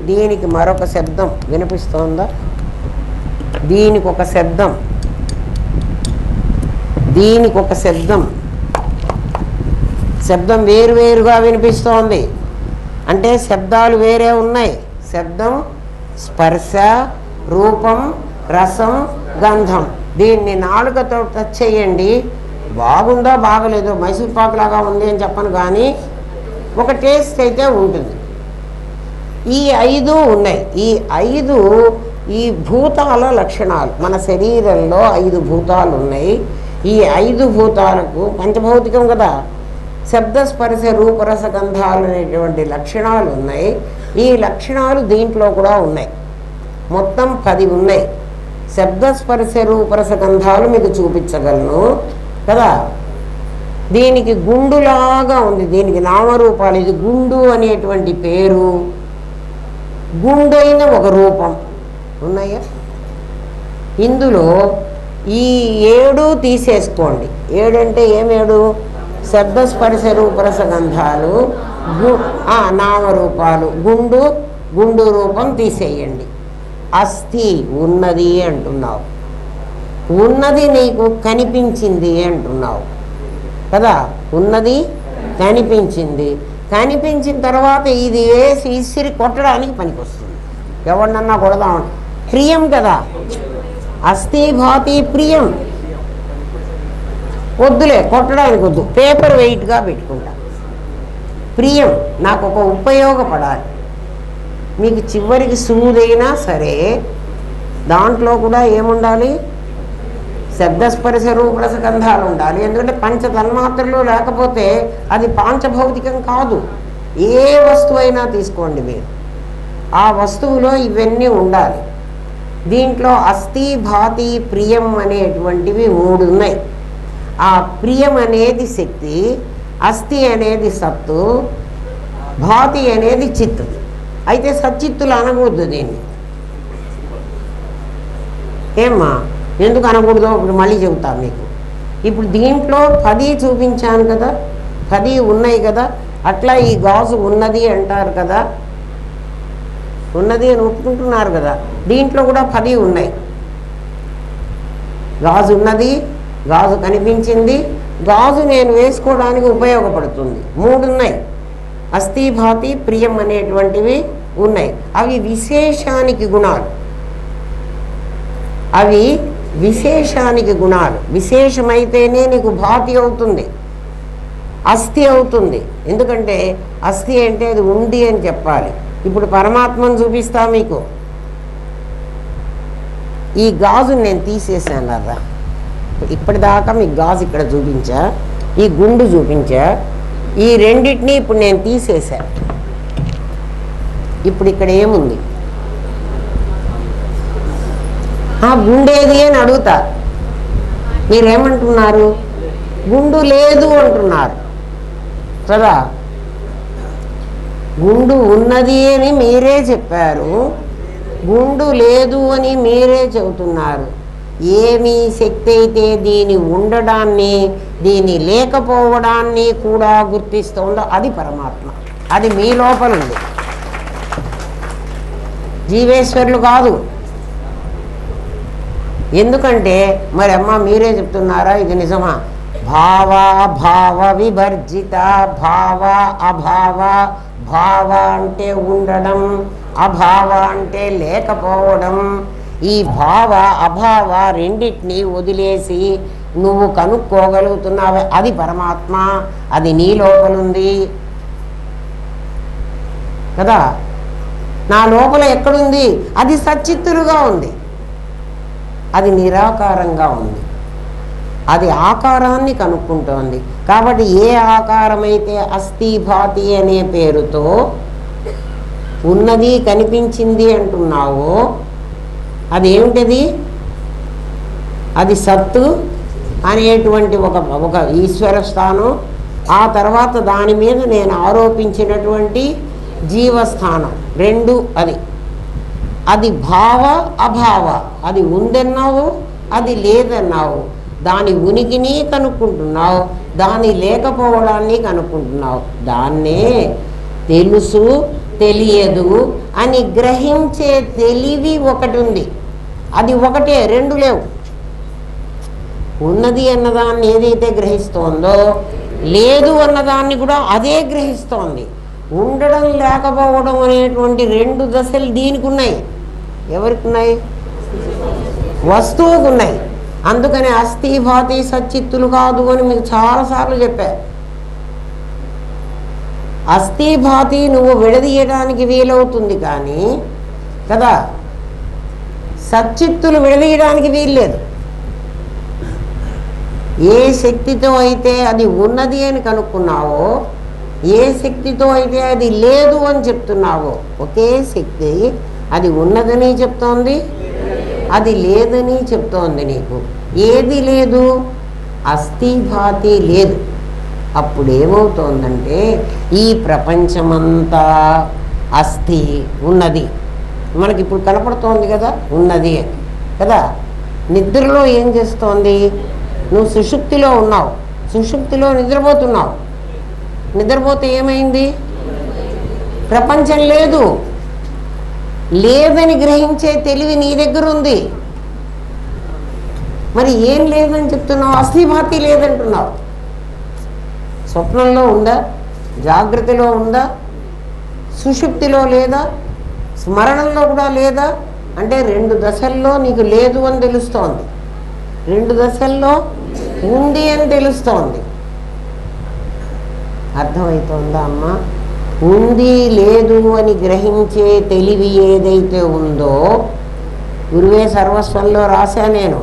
దీనికి మరొక శబ్దం వినిపిస్తోందా? దీనికి ఒక శబ్దం, దీనికి ఒక శబ్దం. శబ్దం వేరువేరుగా వినిపిస్తోంది అంటే శబ్దాలు వేరే ఉన్నాయి. శబ్దం, స్పర్శ, రూపం, రసం, గంధం. దీన్ని నాలుకతో టచ్ చేయండి, బాగుందో బాగలేదో, మైసూర్ పాక్ లాగా ఉంది అని చెప్పను, కానీ ఒక టేస్ట్ అయితే ఉంటుంది. ఈ 5 ఉన్నాయి. ఈ 5 ఈ భూతాల లక్షణాలు. మన శరీరంలో 5 భూతాలు ఉన్నాయి. ఈ 5 భూతాలకు పంచభౌతికం కదా, శబ్దస్పర్శ రూపరస గంధాలు అనేటువంటి లక్షణాలు ఉన్నాయి. ఈ లక్షణాలు దీంట్లో కూడా ఉన్నాయి. మొత్తం 10 ఉన్నాయి. శబ్దస్పర్శ రూపరస గంధాలు మీకు చూపించగలను కదా. దీనికి గుండులాగా ఉంది, దీనికి నామరూపాలు. ఇది గుండు అనేటువంటి పేరు గుండైన ఒక రూపం ఉన్నాయా? ఇందులో ఈ 7 తీసేసుకోండి. 7 అంటే ఏమేడు? శబ్దస్పర్శ రూపరసగంధాలు, నామరూపాలు. గుండు రూపం తీసేయండి. అస్థి ఉన్నది అంటున్నావు, ఉన్నది నీకు కనిపించింది అంటున్నావు కదా. ఉన్నది కనిపించింది, కనిపించిన తర్వాత ఇది వేసి ఇసిరి కొట్టడానికి పనికొస్తుంది. ఎవరినన్నా కొడదాం, ప్రియం కదా. అస్థి భాతి ప్రియం. వద్దులే, కొట్టడానికి వద్దు, పేపర్ వెయిట్గా పెట్టుకుంటా. ప్రియం నాకు ఒక ఉపయోగపడాలి. మీకు చివరికి సూదైనా సరే దాంట్లో కూడా ఏముండాలి? శబ్దస్పర్శ రూపరసగంధాలు ఉండాలి. ఎందుకంటే పంచ తన్మాత్రలు లేకపోతే అది పాంచభౌతికం కాదు. ఏ వస్తువు అయినా తీసుకోండి మీరు, ఆ వస్తువులో ఇవన్నీ ఉండాలి. దీంట్లో అస్థి భాతి ప్రియం అనేటువంటివి 3 ఉన్నాయి. ఆ ప్రియం అనేది శక్తి, అస్థి అనేది సత్తు, భాతి అనేది చిత్తు. అయితే సచ్చిత్తులు అనకూడదు దీన్ని. ఏమ్మా ఎందుకు అనకూడదో ఇప్పుడు మళ్ళీ చెబుతాను మీకు. ఇప్పుడు దీంట్లో 10 చూపించాను కదా, 10 ఉన్నాయి కదా. అట్లా ఈ గాజు ఉన్నది అంటారు కదా, ఉన్నది అని ఒప్పుకుంటున్నారు కదా. దీంట్లో కూడా 10 ఉన్నాయి. గాజు ఉన్నది, గాజు కనిపించింది, గాజు నేను వేసుకోవడానికి ఉపయోగపడుతుంది. 3 ఉన్నాయి. అస్థి భాతి ప్రియం అనేటువంటివి ఉన్నాయి. అవి విశేషానికి గుణాలు. అవి విశేషానికి గుణాలు. విశేషమైతేనే నీకు భాతి అవుతుంది, అస్థి అవుతుంది. ఎందుకంటే అస్థి అంటే అది ఉంది అని చెప్పాలి. ఇప్పుడు పరమాత్మను చూపిస్తా మీకు. ఈ గాజుని నేను తీసేసాను కదా, ఇప్పటిదాకా మీకు గాజు ఇక్కడ చూపించా, ఈ గుండు చూపించా, ఈ రెండింటినీ ఇప్పుడు నేను తీసేసా. ఇప్పుడు ఇక్కడ ఏముంది? ఆ గుండేది అని అడుగుతా, మీరేమంటున్నారు? గుండు లేదు అంటున్నారు కదా. గుండు ఉన్నది అని మీరే చెప్పారు, గుండు లేదు అని మీరే చెబుతున్నారు. ఏమి శక్తి అయితే దీని ఉండడాన్ని, దీని లేకపోవడాన్ని కూడా గుర్తిస్తుందో అది పరమాత్మ. అది మీ లోపల ఉంది, జీవేశ్వరులు కాదు. ఎందుకంటే మరి అమ్మ మీరే చెప్తున్నారా, ఇది నిజమా? భావ భావ విభర్జిత, భావ అభావ. భావ అంటే ఉండడం, అభావ అంటే లేకపోవడం. ఈ భావ అభావ రెండింటినీ వదిలేసి నువ్వు కనుక్కోగలుగుతున్నావే అది పరమాత్మ. అది నీ లోపలుంది కదా. నా లోపల ఎక్కడుంది? అది సచ్చిత్తులుగా ఉంది, అది నిరాకారంగా ఉంది, అది ఆకారాన్ని కనుక్కుంటోంది. కాబట్టి ఏ ఆకారమైతే అస్థి భాతి అనే పేరుతో ఉన్నది కనిపించింది అంటున్నావో అదేమిటది? అది సత్తు అనేటువంటి ఒక ఈశ్వర స్థానం. ఆ తర్వాత దాని మీద నేను ఆరోపించినటువంటి జీవస్థానం, 2 అది. అది భావ అభావ. అది ఉందన్నావు, అది లేదన్నావు. దాని ఉనికిని కనుక్కుంటున్నావు, దాని లేకపోవడాన్ని కనుక్కుంటున్నావు. దాన్నే తెలుసు తెలియదు అని గ్రహించే తెలివి ఒకటి ఉంది, అది ఒకటే, 2 లేవు. ఉన్నది అన్నదాన్ని ఏదైతే గ్రహిస్తోందో లేదు అన్నదాన్ని కూడా అదే గ్రహిస్తోంది. ఉండడం లేకపోవడం అనేటువంటి 2 దశలు దీనికి ఉన్నాయి. ఎవరికి ఉన్నాయి? వస్తువుకు ఉన్నాయి. అందుకని అస్థి భాతి సచ్చిత్తులు కాదు అని మీకు చాలాసార్లు చెప్పా. అస్థి భాతి నువ్వు విడదీయడానికి వీలవుతుంది కానీ కదా, సచ్చిత్తులు విడదీయడానికి వీల్లేదు. ఏ శక్తితో అయితే అది ఉన్నది అని కనుక్కున్నావో, ఏ శక్తితో అయితే అది లేదు అని చెప్తున్నావో, ఒకే శక్తి అది ఉన్నదని చెప్తోంది, అది లేదని చెప్తోంది. నీకు ఏది లేదు? అస్థి భాతి లేదు. అప్పుడు ఏమవుతోందంటే ఈ ప్రపంచమంతా అస్థి ఉన్నది, మనకి ఇప్పుడు కనపడుతోంది కదా ఉన్నది అని కదా. నిద్రలో ఏం చేస్తోంది? నువ్వు సుషుప్తిలో ఉన్నావు, సుషుప్తిలో నిద్రపోతున్నావు. నిద్రపోతే ఏమైంది? ప్రపంచం లేదు, లేదని గ్రహించే తెలివి నీ దగ్గర ఉంది. మరి ఏం లేదని చెప్తున్నావు? అస్థిభాతి లేదంటున్నావు. స్వప్నంలో ఉందా? జాగ్రత్తలో ఉందా? సుషుప్తిలో లేదా? స్మరణంలో కూడా లేదా? అంటే 2 దశల్లో నీకు లేదు అని తెలుస్తోంది, 2 దశల్లో ఉంది అని తెలుస్తోంది. అర్థమవుతోందా అమ్మా? ఉంది లేదు అని గ్రహించే తెలివి ఏదైతే ఉందో, గురువే సర్వస్వంలో రాశా నేను,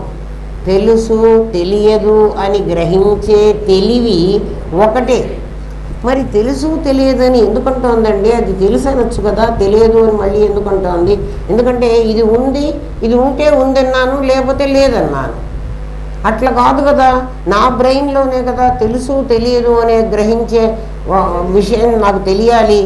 తెలుసు తెలియదు అని గ్రహించే తెలివి ఒకటే. మరి తెలుసు తెలియదని ఎందుకంటోందండి? అది తెలుసు అనొచ్చు కదా, తెలియదు అని మళ్ళీ ఎందుకంటోంది? ఎందుకంటే ఇది ఉంది, ఇది ఉంటే ఉందన్నాను, లేకపోతే లేదన్నాను. అట్లా కాదు కదా, నా బ్రెయిన్లోనే కదా తెలుసు తెలియదు అనే గ్రహించే విషయం నాకు తెలియాలి.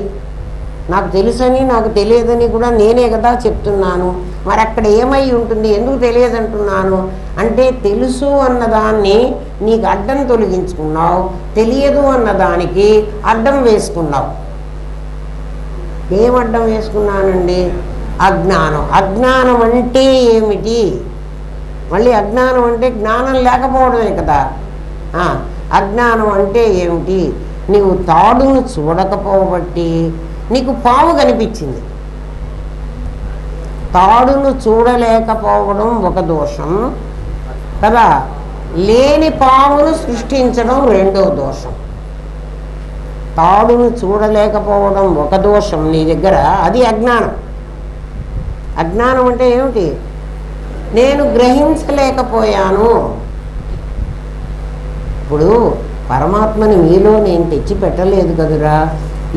నాకు తెలుసని నాకు తెలియదని కూడా నేనే కదా చెప్తున్నాను. మరి అక్కడ ఏమై ఉంటుంది? ఎందుకు తెలియదంటున్నాను అంటే, తెలుసు అన్నదాన్ని నీకు అడ్డం తొలగించుకున్నావు, తెలియదు అన్నదానికి అడ్డం వేసుకున్నావు. ఏం అడ్డం వేసుకున్నానండి? అజ్ఞానం. అజ్ఞానం అంటే ఏమిటి? మళ్ళీ అజ్ఞానం అంటే జ్ఞానం లేకపోవడమే కదా. అజ్ఞానం అంటే ఏమిటి? నీవు తాడును చూడకపోబట్టి నీకు పాము కనిపించింది. తాడును చూడలేకపోవడం ఒక దోషం కదా, లేని పామును సృష్టించడం రెండో దోషం. తాడును చూడలేకపోవడం ఒక దోషం నీ దగ్గర, అది అజ్ఞానం. అజ్ఞానం అంటే ఏమిటి? నేను గ్రహించలేకపోయాను. ఇప్పుడు పరమాత్మని మీలో నేను తెచ్చి పెట్టలేదు కదురా,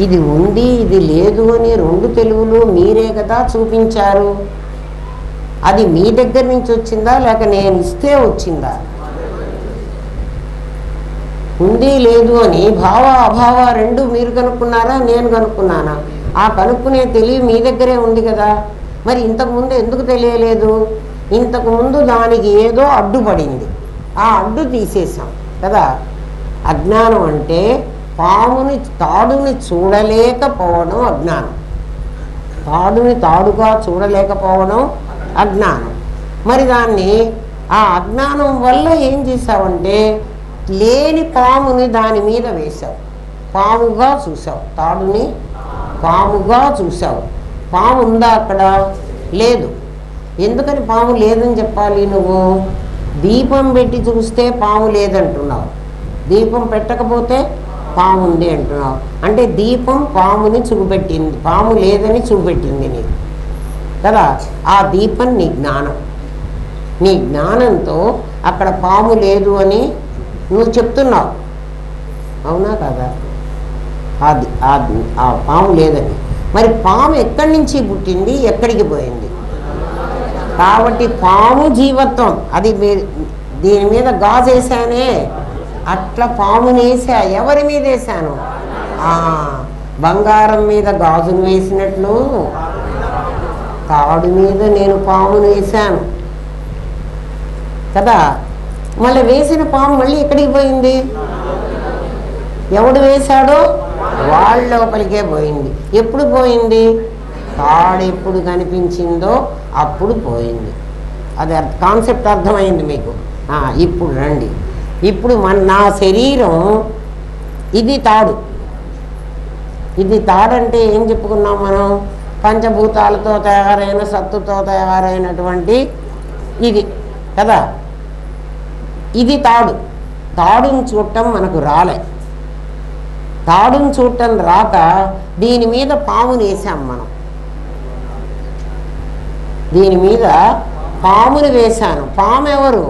ఇది ఉంది ఇది లేదు అని 2 తెలుగులు మీరే కదా చూపించారు. అది మీ దగ్గర నుంచి వచ్చిందా లేక నేను ఇస్తే వచ్చిందా? ఉంది లేదు అని భావ అభావ 2 మీరు కనుక్కున్నారా, నేను కనుక్కున్నానా? ఆ కనుక్కునే తెలివి మీ దగ్గరే ఉంది కదా. మరి ఇంతకుముందు ఎందుకు తెలియలేదు? ఇంతకుముందు దానికి ఏదో అడ్డుపడింది, ఆ అడ్డు తీసేసాం కదా. అజ్ఞానం అంటే తాడుని చూడలేకపోవడం అజ్ఞానం. తాడుని తాడుగా చూడలేకపోవడం అజ్ఞానం. మరి దాన్ని ఆ అజ్ఞానం వల్ల ఏం చేసావంటే, లేని పాముని దాని మీద వేశావు, పాముగా చూసావు. తాడుని పాముగా చూసావు. పాము ఉందా అక్కడ? లేదు. ఎందుకని పాము లేదని చెప్పాలి నువ్వు? దీపం పెట్టి చూస్తే పాము లేదంటున్నావు, దీపం పెట్టకపోతే పాము ఉంది అంటున్నావు. అంటే దీపం పాముని చూపెట్టింది, పాము లేదని చూపెట్టింది నీకు కదా. ఆ దీపం నీ జ్ఞానం. నీ జ్ఞానంతో అక్కడ పాము లేదు అని నువ్వు చెప్తున్నావు, అవునా కదా? అది ఆ పాము లేదని. మరి పాము ఎక్కడి నుంచి పుట్టింది, ఎక్కడికి పోయింది? కాబట్టి పాము జీవత్వం. అది దీని మీద గాజు వేసానే, అట్లా పాముని వేసా. ఎవరి మీద వేసాను? బంగారం మీద గాజును వేసినట్లు తాడు మీద నేను పామును వేశాను కదా. మళ్ళీ వేసిన పాము మళ్ళీ ఎక్కడికి పోయింది? ఎవడు వేశాడో వాళ్ళ లోపలికే పోయింది. ఎప్పుడు పోయింది? తాడు ఎప్పుడు కనిపించిందో అప్పుడు పోయింది. అది కాన్సెప్ట్ అర్థమైంది మీకు. ఇప్పుడు రండి. ఇప్పుడు నా శరీరం ఇది తాడు. ఇది తాడంటే ఏం చెప్పుకున్నాం మనం? పంచభూతాలతో తయారైన సత్తుతో తయారైనటువంటి ఇది కదా. ఇది తాడు. తాడుని చూడటం మనకు రాలే. తాడుని చూడటం రాక దీని మీద పాముని వేసాం మనం. దీని మీద పాముని వేశాను. పాము ఎవరు?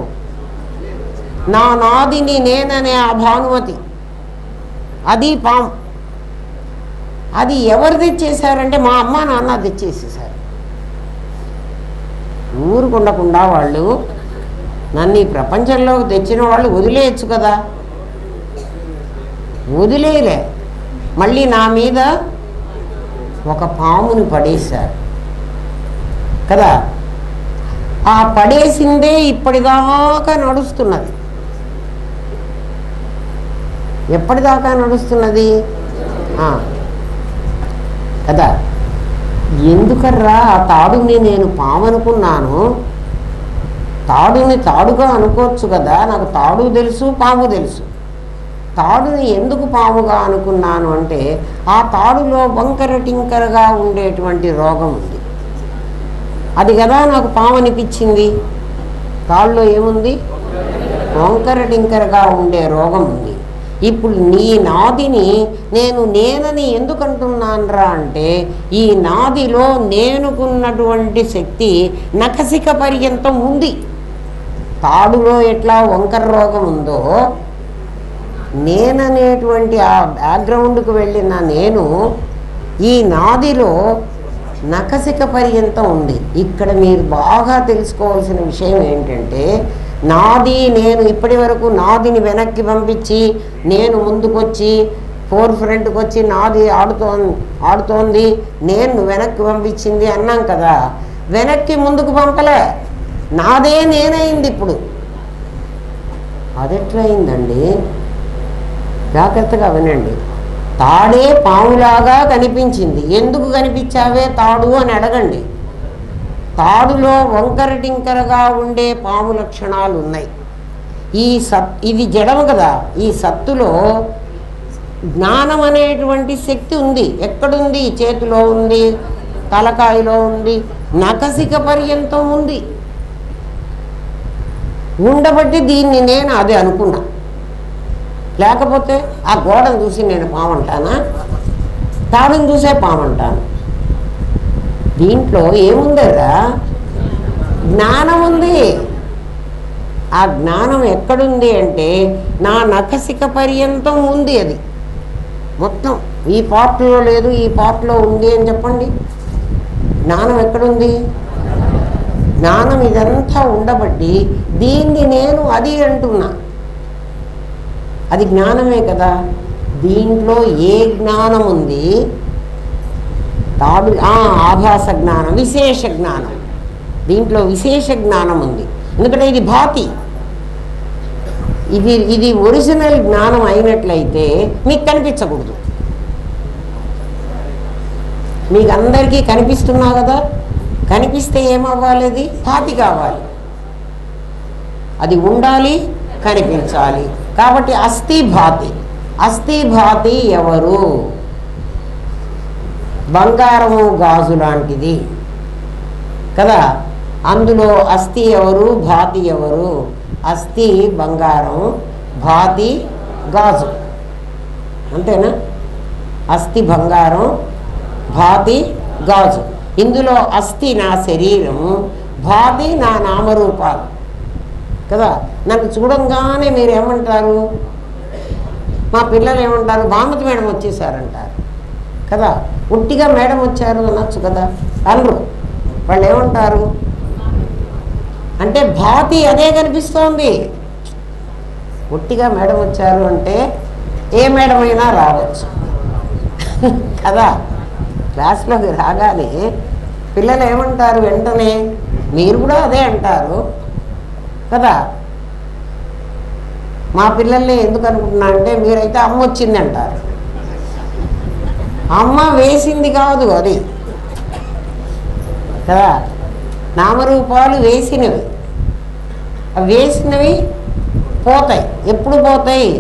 నా నాదిని నేననే ఆ భానుమతి, అది పాము. అది ఎవరు తెచ్చేసారంటే మా అమ్మ నాన్న తెచ్చేసేసారు. ఊరుకుండకుండా వాళ్ళు నన్ను ఈ ప్రపంచంలోకి తెచ్చిన వాళ్ళు వదిలేయచ్చు కదా. వదిలేయలే. మళ్ళీ నా మీద ఒక పాముని పడేశారు కదా. ఆ పడేసిందే ఇప్పటిదాకా నడుస్తున్నది. ఎప్పటిదాకా నడుస్తున్నది కదా. ఎందుకర్రా ఆ తాడుని నేను పాము అనుకున్నాను, తాడుని తాడుగా అనుకోవచ్చు కదా, నాకు తాడు తెలుసు పాము తెలుసు. తాడుని ఎందుకు పాముగా అనుకున్నాను అంటే ఆ తాడులో వంకర టింకరగా ఉండేటువంటి రోగం ఉంది. అది కదా నాకు పాము అనిపించింది. తాడులో ఏముంది? వంకర టింకరగా ఉండే రోగం ఉంది. ఇప్పుడు నీ నాదిని నేనని ఎందుకు అంటున్నానరా అంటే ఈ నాదిలో నేనుకున్నటువంటి శక్తి నఖసిక పర్యంతం ఉంది. తాడులో ఎట్లా వంకర రోగం ఉందో నేననేటువంటి ఆ బ్యాక్గ్రౌండ్కు వెళ్ళిన నేను ఈ నాదిలో నఖసిక పర్యంతం ఉంది. ఇక్కడ మీరు బాగా తెలుసుకోవాల్సిన విషయం ఏంటంటే నాది నేను ఇప్పటి వరకు నాదిని వెనక్కి పంపించి నేను ముందుకొచ్చి ఫోర్ ఫ్రంట్కి వచ్చి నాది ఆడుతోంది నేను వెనక్కి పంపించింది అన్నాం కదా. వెనక్కి ముందుకు పంపలే, నాదే నేనైంది. ఇప్పుడు అదెట్లయిందండి? జాగ్రత్తగా వినండి. తాడే పాములాగా కనిపించింది. ఎందుకు కనిపించావే తాడు అని అడగండి. తాడులో వంకర టింకరగా ఉండే పాము లక్షణాలు ఉన్నాయి. ఇది జడము కదా. ఈ సత్తులో జ్ఞానం అనేటువంటి శక్తి ఉంది. ఎక్కడుంది? చేతిలో ఉంది, తలకాయలో ఉంది, నఖసిక పర్యంతం ఉంది. ఉండబట్టి దీన్ని నేను అదే అనుకున్నా. లేకపోతే ఆ గోడను చూసి నేను పామంటానా? తాడుని చూసే పామంటాను. దీంట్లో ఏముందరా? జ్ఞానం ఉంది. ఆ జ్ఞానం ఎక్కడుంది అంటే నా నఖసిక పర్యంతం ఉంది. అది మొత్తం ఈ పార్ట్లో లేదు, ఈ పార్ట్లో ఉంది అని చెప్పండి. జ్ఞానం ఎక్కడుంది? జ్ఞానం ఇదంతా ఉండబట్టి దీన్ని నేను అది అంటున్నా. అది జ్ఞానమే కదా. దీంట్లో ఏ జ్ఞానం ఉంది? తాడు ఆభాస జ్ఞానం, విశేష జ్ఞానం. దీంట్లో విశేష జ్ఞానం ఉంది. ఎందుకంటే ఇది భాతి. ఇది ఒరిజినల్ జ్ఞానం అయినట్లయితే మీకు కనిపించకూడదు. మీకు అందరికీ కనిపిస్తున్నా కదా. కనిపిస్తే ఏమవ్వాలి? అది భాతి కావాలి. అది ఉండాలి, కనిపించాలి. కాబట్టి అస్థి భాతి. అస్థి భాతి ఎవరు? బంగారము గాజు లాంటిది కదా. అందులో అస్థి ఎవరు, భాతి ఎవరు? అస్థి బంగారం, భాతి గాజు. అంతేనా? అస్థి బంగారం, భాతి గాజు. ఇందులో అస్థి నా శరీరం, భాతి నా నామరూపాలు కదా. నన్ను చూడంగానే మీరు ఏమంటారు? మా పిల్లలు ఏమంటారు? భామతి మేడం వచ్చేసారంటారు కదా. ఉట్టిగా మేడం వచ్చారు అనొచ్చు కదా. అనరు. వాళ్ళు ఏమంటారు అంటే భాతి అదే కనిపిస్తోంది. ఉట్టిగా మేడం వచ్చారు అంటే ఏ మేడం అయినా రావచ్చు కదా. క్లాస్లోకి రాగానే పిల్లలు ఏమంటారు? వెంటనే మీరు కూడా అదే అంటారు కదా. మా పిల్లల్ని ఎందుకు అనుకుంటున్నా అంటే మీరైతే అమ్మ వచ్చింది అంటారు. అమ్మ వేసింది కాదు అది కదా. నామరూపాలు వేసినవి. అవి వేసినవి పోతాయి. ఎప్పుడు పోతాయి?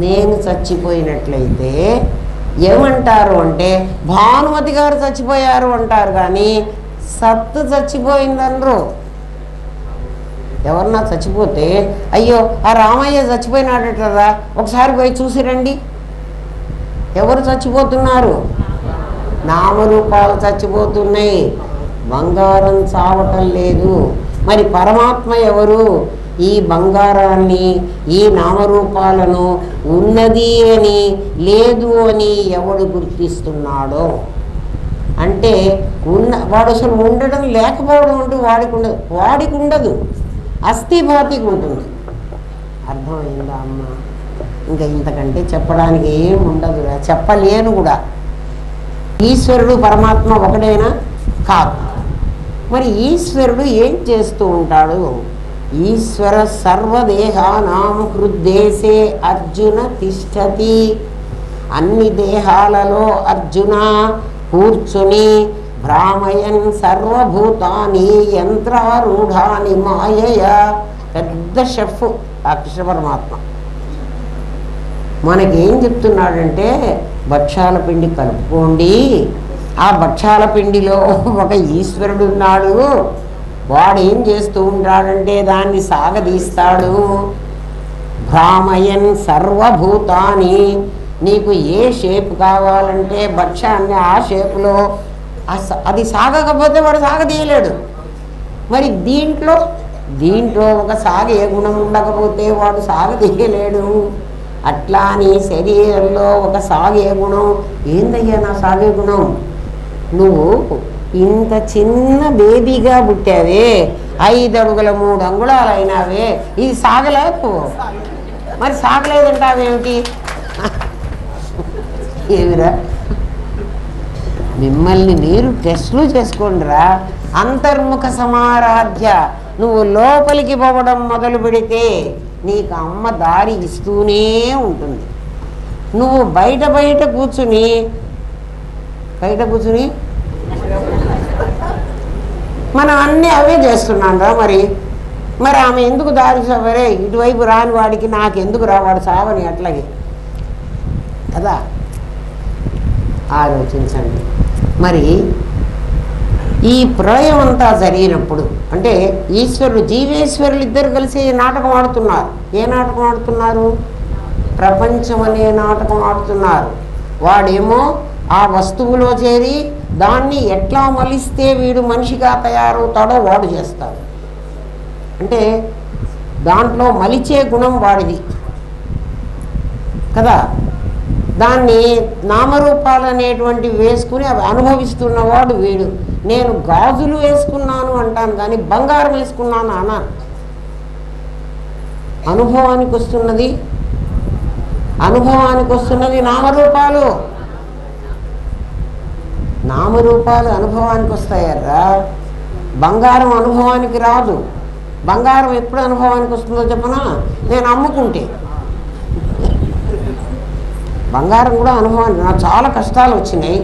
నేను చచ్చిపోయినట్లయితే ఏమంటారు అంటే భానుమతి గారు చచ్చిపోయారు అంటారు, కానీ సత్తు చచ్చిపోయిందనరు. ఎవరన్నా చచ్చిపోతే అయ్యో ఆ రామయ్య చచ్చిపోయినాడటరా ఒకసారి పోయి చూసిరండి. ఎవరు చచ్చిపోతున్నారు? నామరూపాలు చచ్చిపోతున్నాయి. బంగారం చావటం లేదు. మరి పరమాత్మ ఎవరు? ఈ బంగారాన్ని, ఈ నామరూపాలను ఉన్నది అని లేదు అని ఎవడు గుర్తిస్తున్నాడో అంటే వాడు అసలు ఉండడం లేకపోవడం అంటూ వాడికి ఉండదు. అస్థి భాతికి ఉంటుంది. అర్థమైందా అమ్మ? ఇంకా ఇంతకంటే చెప్పడానికి ఏం ఉండదు, చెప్పలేను కూడా. ఈశ్వరుడు పరమాత్మ ఒకటేనా? కాదు. మరి ఈశ్వరుడు ఏం చేస్తూ ఉంటాడు? ఈశ్వర సర్వదేహానాం హృద్దేశే అర్జున తిష్టతి. అన్ని దేహాలలో అర్జున కూర్చుని భ్రామయన్ సర్వభూతాని యంత్రారూఢాని మాయయ. పెద్ద షెఫ్ ఆ కృష్ణ పరమాత్మ. మనకేం చెప్తున్నాడంటే భక్షాల పిండి కలుపుకోండి, ఆ భక్షాల పిండిలో ఒక ఈశ్వరుడు ఉన్నాడు, వాడు ఏం చేస్తూ ఉంటాడంటే దాన్ని సాగదీస్తాడు. భ్రామయన్ సర్వభూతాని, నీకు ఏ షేప్ కావాలంటే భక్ష్యాన్ని ఆ షేపులో, అది సాగకపోతే వాడు సాగదీయలేడు. మరి దీంట్లో ఒక సాగే గుణం ఉండకపోతే వాడు సాగదీయలేడు. అట్లా నీ శరీరంలో ఒక సాగే గుణం. ఏందయ్యా నా సాగే గుణం? నువ్వు ఇంత చిన్న బేబీగా పుట్టావే, 5 అడుగుల 3 అంగుళాలు అయినావే, ఇది సాగలేదు. మరి సాగలేదంటావేమిటి? ఏమిరా, మిమ్మల్ని మీరు టెస్టులు చేసుకోండిరా. అంతర్ముఖ సమారాధ్య. నువ్వు లోపలికి పోవడం మొదలు పెడితే నీకు అమ్మ దారి ఇస్తూనే ఉంటుంది. నువ్వు బయట కూర్చుని మనం అన్నీ అవే చేస్తున్నాం రా. మరి ఆమె ఎందుకు దారి సవరే? ఇటువైపు రాని వాడికి నాకెందుకు రావాడు సావని అట్లాగే కదా. ఆలోచించండి. మరి ఈ ప్రళయం అంతా జరిగినప్పుడు అంటే ఈశ్వరుడు జీవేశ్వరులు ఇద్దరు కలిసి నాటకం ఆడుతున్నారు. ఏ నాటకం ఆడుతున్నారు? ప్రపంచం అనే నాటకం ఆడుతున్నారు. వాడేమో ఆ వస్తువులో చేరి దాన్ని ఎట్లా మలిస్తే వీడు మనిషిగా తయారవుతాడో వాడు చేస్తాడు. అంటే దాంట్లో మలిచే గుణం వాడిది కదా. దాన్ని నామరూపాలు అనేటువంటివి వేసుకుని అవి అనుభవిస్తున్నవాడు వీడు. నేను గాజులు వేసుకున్నాను అంటాను కానీ బంగారం వేసుకున్నాను అన్నాను. అనుభవానికి వస్తున్నది నామరూపాలు. అనుభవానికి వస్తాయర్రా. బంగారం అనుభవానికి రాదు. బంగారం ఎప్పుడు అనుభవానికి వస్తుందో చెప్పనా? నేను అమ్ముకుంటే. బంగారం కూడా అనుభవానికి. నాకు చాలా కష్టాలు వచ్చినాయి,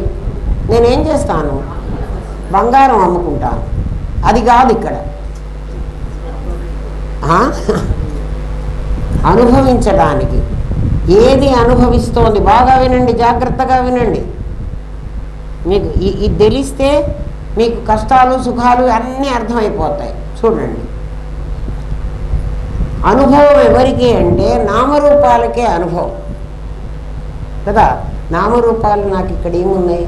నేనేం చేస్తాను? బంగారం అమ్ముకుంటాను. అది కాదు ఇక్కడ. అనుభవించడానికి ఏది అనుభవిస్తోంది? బాగా వినండి, జాగ్రత్తగా వినండి. మీకు ఇది తెలిస్తే మీకు కష్టాలు సుఖాలు అన్నీ అర్థమైపోతాయి. చూడండి, అనుభవం ఎవరికి అంటే నామరూపాలకే అనుభవం కదా. నామరూపాలు నాకు ఇక్కడ ఏమున్నాయి?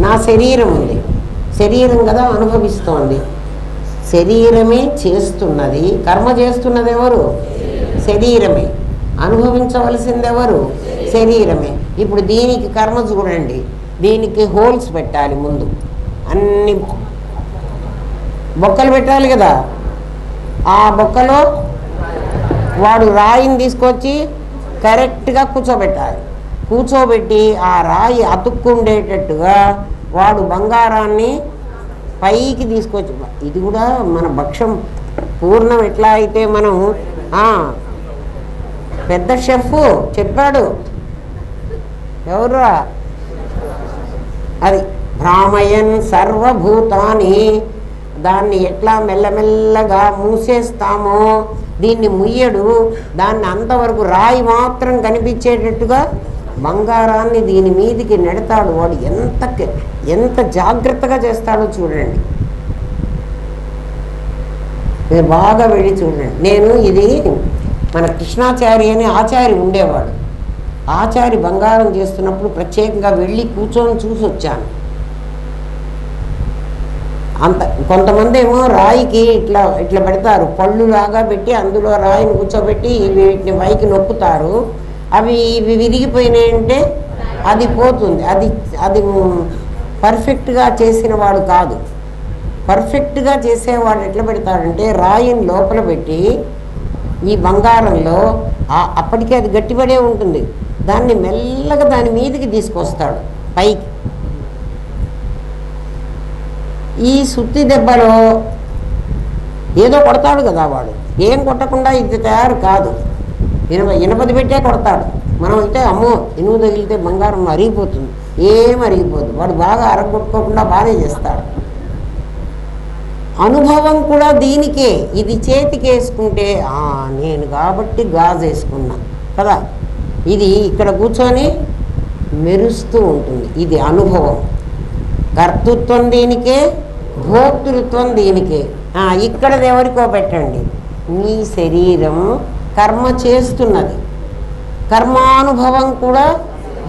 నా శరీరం ఉంది. శరీరం కదా అనుభవిస్తోంది. శరీరమే చేస్తున్నది. కర్మ చేస్తున్నది ఎవరు? శరీరమే. అనుభవించవలసింది ఎవరు? శరీరమే. ఇప్పుడు దీనికి కర్మ చూడండి. దీనికి హోల్స్ పెట్టాలి ముందు, అన్ని బొక్కలు పెట్టాలి కదా. ఆ బొక్కలో వాడు రాయిని తీసుకొచ్చి కరెక్ట్గా కూర్చోబెట్టి ఆ రాయి అతుక్కుండేటట్టుగా వాడు బంగారాన్ని పైకి తీసుకొచ్చి, ఇది కూడా మన భక్ష్యం పూర్ణం ఎట్లా అయితే మనం పెద్ద షెఫ్ చెప్పాడు. ఎవరురా? అది భ్రామయన్ సర్వభూతాని. దాన్ని ఎట్లా మెల్లమెల్లగా మూసేస్తామో దీన్ని ముయ్యడు. దాన్ని అంతవరకు రాయి మాత్రం కనిపించేటట్టుగా బంగారాన్ని దీని మీదికి నెడతాడు. వాడు ఎంత జాగ్రత్తగా చేస్తాడో చూడండి. మీరు బాగా వెళ్ళి చూడండి. నేను ఇది మన కృష్ణాచారి అని ఆచారి ఉండేవాడు. ఆచారి బంగారం చేస్తున్నప్పుడు ప్రత్యేకంగా వెళ్ళి కూర్చొని చూసి వచ్చాను. కొంతమంది ఏమో రాయికి ఇట్లా పెడతారు, పళ్ళులాగా పెట్టి అందులో రాయిని కూర్చోబెట్టి వీటిని పైకి నొక్కుతారు. ఇవి విరిగిపోయినాయంటే అది పోతుంది. అది పర్ఫెక్ట్గా చేసిన వాడు కాదు. పర్ఫెక్ట్గా చేసేవాడు ఎట్లా పెడతాడంటే రాయిని లోపల పెట్టి ఈ బంగారంలో అప్పటికే అది గట్టిపడే ఉంటుంది. దాన్ని మెల్లగా దాని మీదకి తీసుకొస్తాడు పైకి. ఈ సుత్తి దెబ్బలో ఏదో కొడతాడు కదా వాడు, ఏం కొట్టకుండా ఇది తయారు కాదు. ఇనపది పెట్టే కొడతాడు. మనం అయితే అమ్మో ఇనుము తగిలితే బంగారం అరిగిపోతుంది, ఏం అరిగిపోతుంది. వాడు బాగా అరగొట్టుకోకుండా బాగానే చేస్తాడు. అనుభవం కూడా దీనికే. ఇది చేతికి వేసుకుంటే నేను కాబట్టి గాజు వేసుకున్నా కదా, ఇది ఇక్కడ కూర్చొని మెరుస్తూ ఉంటుంది. ఇది అనుభవం. కర్తృత్వం దీనికే, భోక్తృత్వం దీనికే. ఇక్కడది ఎవరికో పెట్టండి. మీ శరీరం కర్మ చేస్తున్నది, కర్మానుభవం కూడా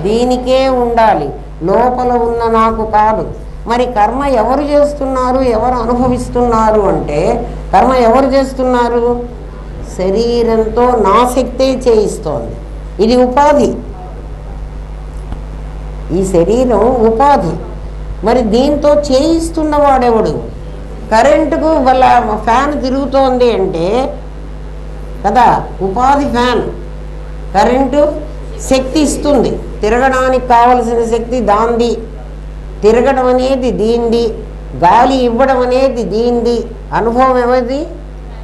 దీనికే ఉండాలి, లోపల ఉన్న నాకు కాదు. మరి కర్మ ఎవరు చేస్తున్నారు, ఎవరు అనుభవిస్తున్నారు అంటే, కర్మ ఎవరు చేస్తున్నారు? శరీరంతో నా శక్తే చేయిస్తోంది. ఇది ఉపాధి, ఈ శరీరం ఉపాధి. మరి దీంతో చేయిస్తున్నవాడెవడు? కరెంటుకు వాళ్ళ ఫ్యాన్ తిరుగుతోంది అంటే కదా, ఉపాధి ఫ్యాన్. కరెంటు శక్తి ఇస్తుంది, తిరగడానికి కావలసిన శక్తి దాంది, తిరగడం అనేది దీంది, గాలి ఇవ్వడం అనేది దీంది, అనుభవం ఎవరిది?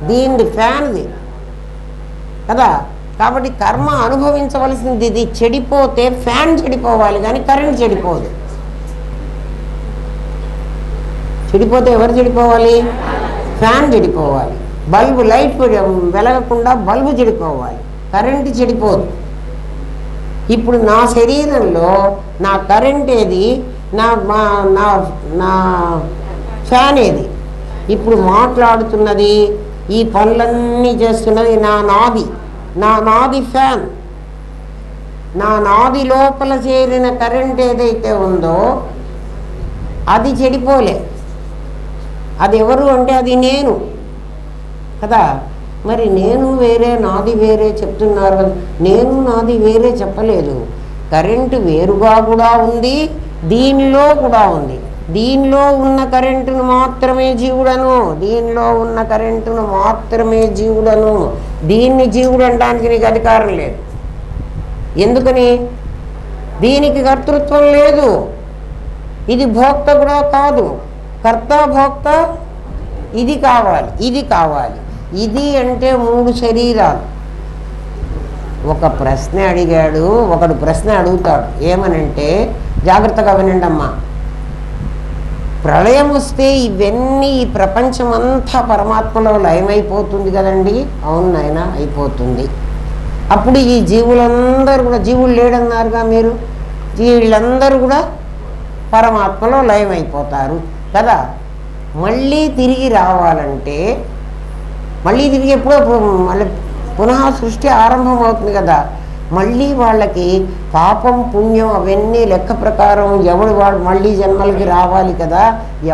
దీంది, ఫ్యాన్ది కదా. కాబట్టి కర్మ అనుభవించవలసింది ఇది. చెడిపోతే ఫ్యాన్ చెడిపోవాలి కానీ కరెంట్ చెడిపోదు. చెడిపోతే ఎవరు చెడిపోవాలి? ఫ్యాన్ చెడిపోవాలి. బల్బు లైట్ వెలగకుండా బల్బు చెడిపోవాలి, కరెంటు చెడిపోదు. ఇప్పుడు నా శరీరంలో నా కరెంట్ ఏది, నా నా ఫ్యాన్ ఏది? ఇప్పుడు మాట్లాడుతున్నది, ఈ పనులన్నీ చేస్తున్నది నా నాది ఫ్యాన్. నా నాది లోపల చేరిన కరెంట్ ఏదైతే ఉందో అది చెడిపోలే. అది ఎవరు అంటే అది నేను కదా. మరి నేను వేరే నాది వేరే చెప్తున్నారు. నేను నాది వేరే చెప్పలేదు. కరెంటు వేరుగా కూడా ఉంది, దీనిలో కూడా ఉంది. దీనిలో ఉన్న కరెంటును మాత్రమే జీవుడను, దీనిలో ఉన్న కరెంటును మాత్రమే జీవుడను. దీన్ని జీవుడు అనడానికి నీకు అధికారం లేదు. ఎందుకని? దీనికి కర్తృత్వం లేదు. ఇది భోక్త కూడా కాదు. కర్త భోక్త ఇది కావాలి, ఇది కావాలి. ఇది అంటే 3 శరీరాలు. ఒక ప్రశ్న అడిగాడు, ఒకడు ప్రశ్న అడుగుతాడు. ఏమనంటే, జాగ్రత్తగా వినండి అమ్మా, ప్రళయం వస్తే ఇవన్నీ ఈ ప్రపంచమంతా పరమాత్మలో లయమైపోతుంది కదండి. అవును నాయన, అయిపోతుంది. అప్పుడు ఈ జీవులందరూ కూడా, జీవులు లేడన్నారుగా మీరు, వీళ్ళందరూ కూడా పరమాత్మలో లయమైపోతారు కదా. మళ్ళీ తిరిగి రావాలంటే, మళ్ళీ తిరిగి ఎప్పుడో మళ్ళీ పునః సృష్టి ఆరంభం అవుతుంది కదా. మళ్ళీ వాళ్ళకి పాపం పుణ్యం అవన్నీ లెక్క ప్రకారం ఎవడు వాడు మళ్ళీ జన్మలకి రావాలి కదా.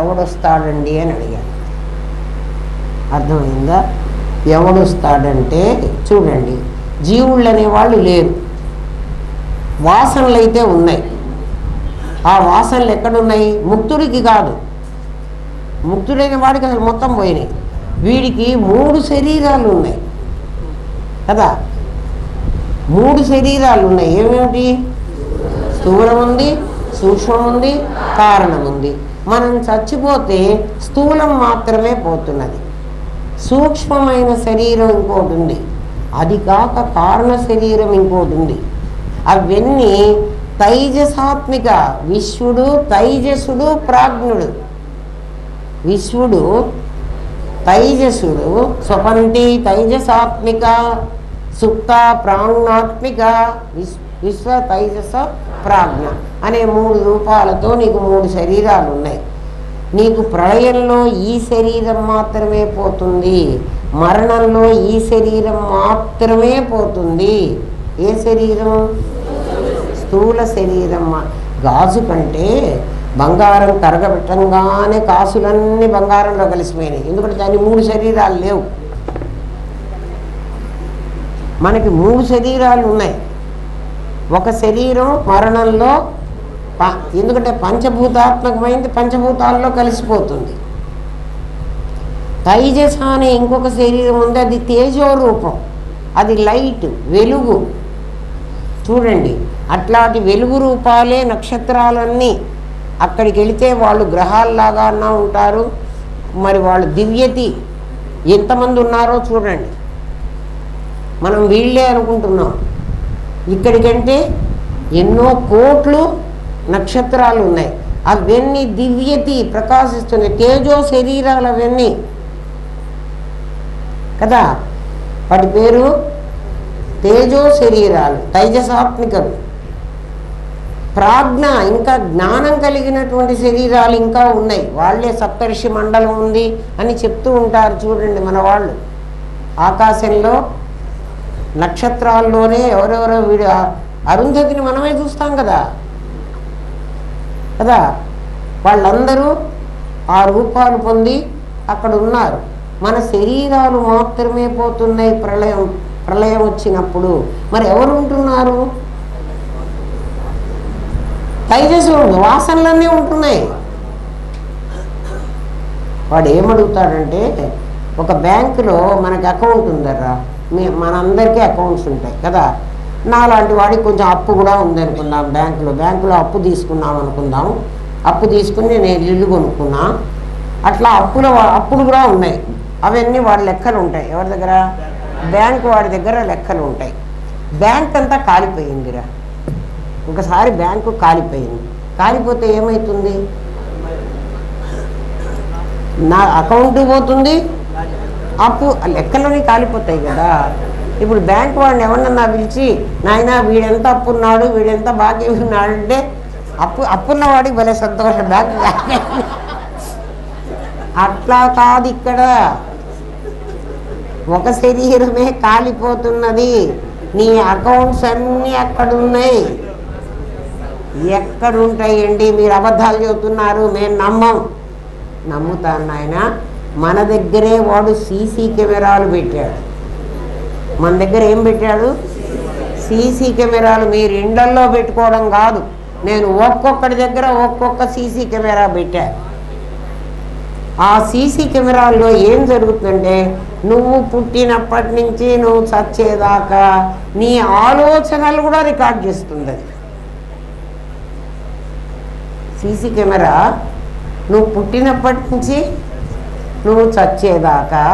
ఎవడొస్తాడండి అని అడిగాడు. అర్థమైందా? ఎవడొస్తాడంటే చూడండి, జీవుళ్ళు అనేవాళ్ళు లేరు, వాసనలు అయితే ఉన్నాయి. ఆ వాసనలు ఎక్కడున్నాయి? ముక్తుడికి కాదు. ముక్తుడైన వాడికి అసలు మొత్తం పోయినాయి. వీడికి 3 శరీరాలు ఉన్నాయి కదా. 3 శరీరాలు ఉన్నాయి. ఏమేమిటి? స్థూలం ఉంది, సూక్ష్మం ఉంది, కారణం ఉంది. మనం చచ్చిపోతే స్థూలం మాత్రమే పోతున్నది. సూక్ష్మమైన శరీరం ఇంకోటి ఉంది, అది కాక కారణ శరీరం ఇంకోటి ఉంది. అవన్నీ తైజసాత్మిక. విశ్వడు తైజసుడు, ప్రాజ్ఞుడు. విశ్వడు తైజసుడు, స్వపంతి తైజసాత్మిక, సుప్త ప్రాణాత్మిక, విశ్వ తైజస ప్రాజ్ఞ అనే 3 రూపాలతో నీకు 3 శరీరాలు ఉన్నాయి. నీకు ప్రళయంలో ఈ శరీరం మాత్రమే పోతుంది, మరణంలో ఈ శరీరం మాత్రమే పోతుంది. ఏ శరీరం? స్థూల శరీరం. గాజు కంటే బంగారం కరగబెట్టంగానే కాసులన్నీ బంగారంలో కలిసిపోయినాయి. ఎందుకంటే దానికి 3 శరీరాలు లేవు. మనకి 3 శరీరాలు ఉన్నాయి. ఒక శరీరం మరణంలో, ఎందుకంటే పంచభూతాత్మకమైంది పంచభూతాల్లో కలిసిపోతుంది. తైజస అనే ఇంకొక శరీరం ఉంది, అది తేజో రూపం, అది లైట్, వెలుగు. చూడండి, అట్లాంటి వెలుగు రూపాలే నక్షత్రాలన్నీ. అక్కడికి వెళితే వాళ్ళు గ్రహాల్లాగా అన్నా ఉంటారు. మరి వాళ్ళు దివ్యతి ఎంతమంది ఉన్నారో చూడండి. మనం వీళ్ళే అనుకుంటున్నాం. ఇక్కడికంటే ఎన్నో కోట్లు నక్షత్రాలు ఉన్నాయి. అవన్నీ దివ్యతి ప్రకాశిస్తున్నాయి. తేజో శరీరాలు అవన్నీ కదా. వాటి పేరు తేజో శరీరాలు, తైజసాత్మికలు. ప్రాజ్ఞ ఇంకా జ్ఞానం కలిగినటువంటి శరీరాలు ఇంకా ఉన్నాయి. వాళ్ళే సప్తర్షి మండలం ఉంది అని చెప్తూ ఉంటారు. చూడండి మన వాళ్ళు ఆకాశంలో నక్షత్రాల్లోనే ఎవరెవరో వీడు అరుంధతిని మనమే చూస్తాం కదా కదా. వాళ్ళందరూ ఆ రూపాలు పొంది అక్కడ ఉన్నారు. మన శరీరాలు మాత్రమే పోతున్నాయి ప్రళయం వచ్చినప్పుడు. మరి ఎవరు ఉంటున్నారు? తైజస్సు వాసనలన్నీ ఉంటున్నాయి. వాడు ఏమడుగుతాడంటే, ఒక బ్యాంకులో మనకి అకౌంట్ ఉందర్రా, మనందరికీ అకౌంట్స్ ఉంటాయి కదా. నాలాంటి వాడికి కొంచెం అప్పు కూడా ఉందనుకుందాం. బ్యాంకులో అప్పు తీసుకున్నాం అనుకుందాం. అప్పు తీసుకుని నేను ఇల్లు కొనుక్కున్నా. అట్లా అప్పులు కూడా ఉన్నాయి. అవన్నీ వాడి లెక్కలు ఉంటాయి. ఎవరి దగ్గర? బ్యాంకు వాడి దగ్గర లెక్కలు ఉంటాయి. బ్యాంక్ అంతా కాలిపోయిందిరా. ఒకసారి బ్యాంకు కాలిపోయింది. కాలిపోతే ఏమవుతుంది? నా అకౌంట్ పోతుంది, అప్పు లెక్కలని కాలిపోతాయి కదా. ఇప్పుడు బ్యాంకు వాడిని ఎవరన్నా పిలిచి, నాయన వీడెంత అప్పు ఉన్నాడు, వీడెంత బాకీ ఉన్నాడు అంటే అప్పున్నవాడికి భలే సంతోషం. బ్యాంకు అట్లా కాదు. ఇక్కడ ఒక శరీరమే కాలిపోతున్నది. నీ అకౌంట్స్ అన్నీ అక్కడున్నాయి. ఎక్కడుంటాయండి? మీరు అబద్ధాలు చెబుతున్నారు, మేము నమ్ముతాను నాయన. మన దగ్గరే వాడు సీసీ కెమెరాలు పెట్టాడు. మన దగ్గర ఏం పెట్టాడు? సీసీ కెమెరాలు. మీరు ఇండ్లల్లో పెట్టుకోవడం కాదు, నేను ఒక్కొక్కటి దగ్గర ఒక్కొక్క సీసీ కెమెరా పెట్టా. ఆ సీసీ కెమెరాల్లో ఏం జరుగుతుందంటే, నువ్వు పుట్టినప్పటి నుంచి నువ్వు చచ్చేదాకా నీ ఆలోచనలు కూడా రికార్డ్ చేస్తుంది అది. సీసీ కెమెరా నువ్వు పుట్టినప్పటి నుంచి నువ్వు చచ్చేదాకా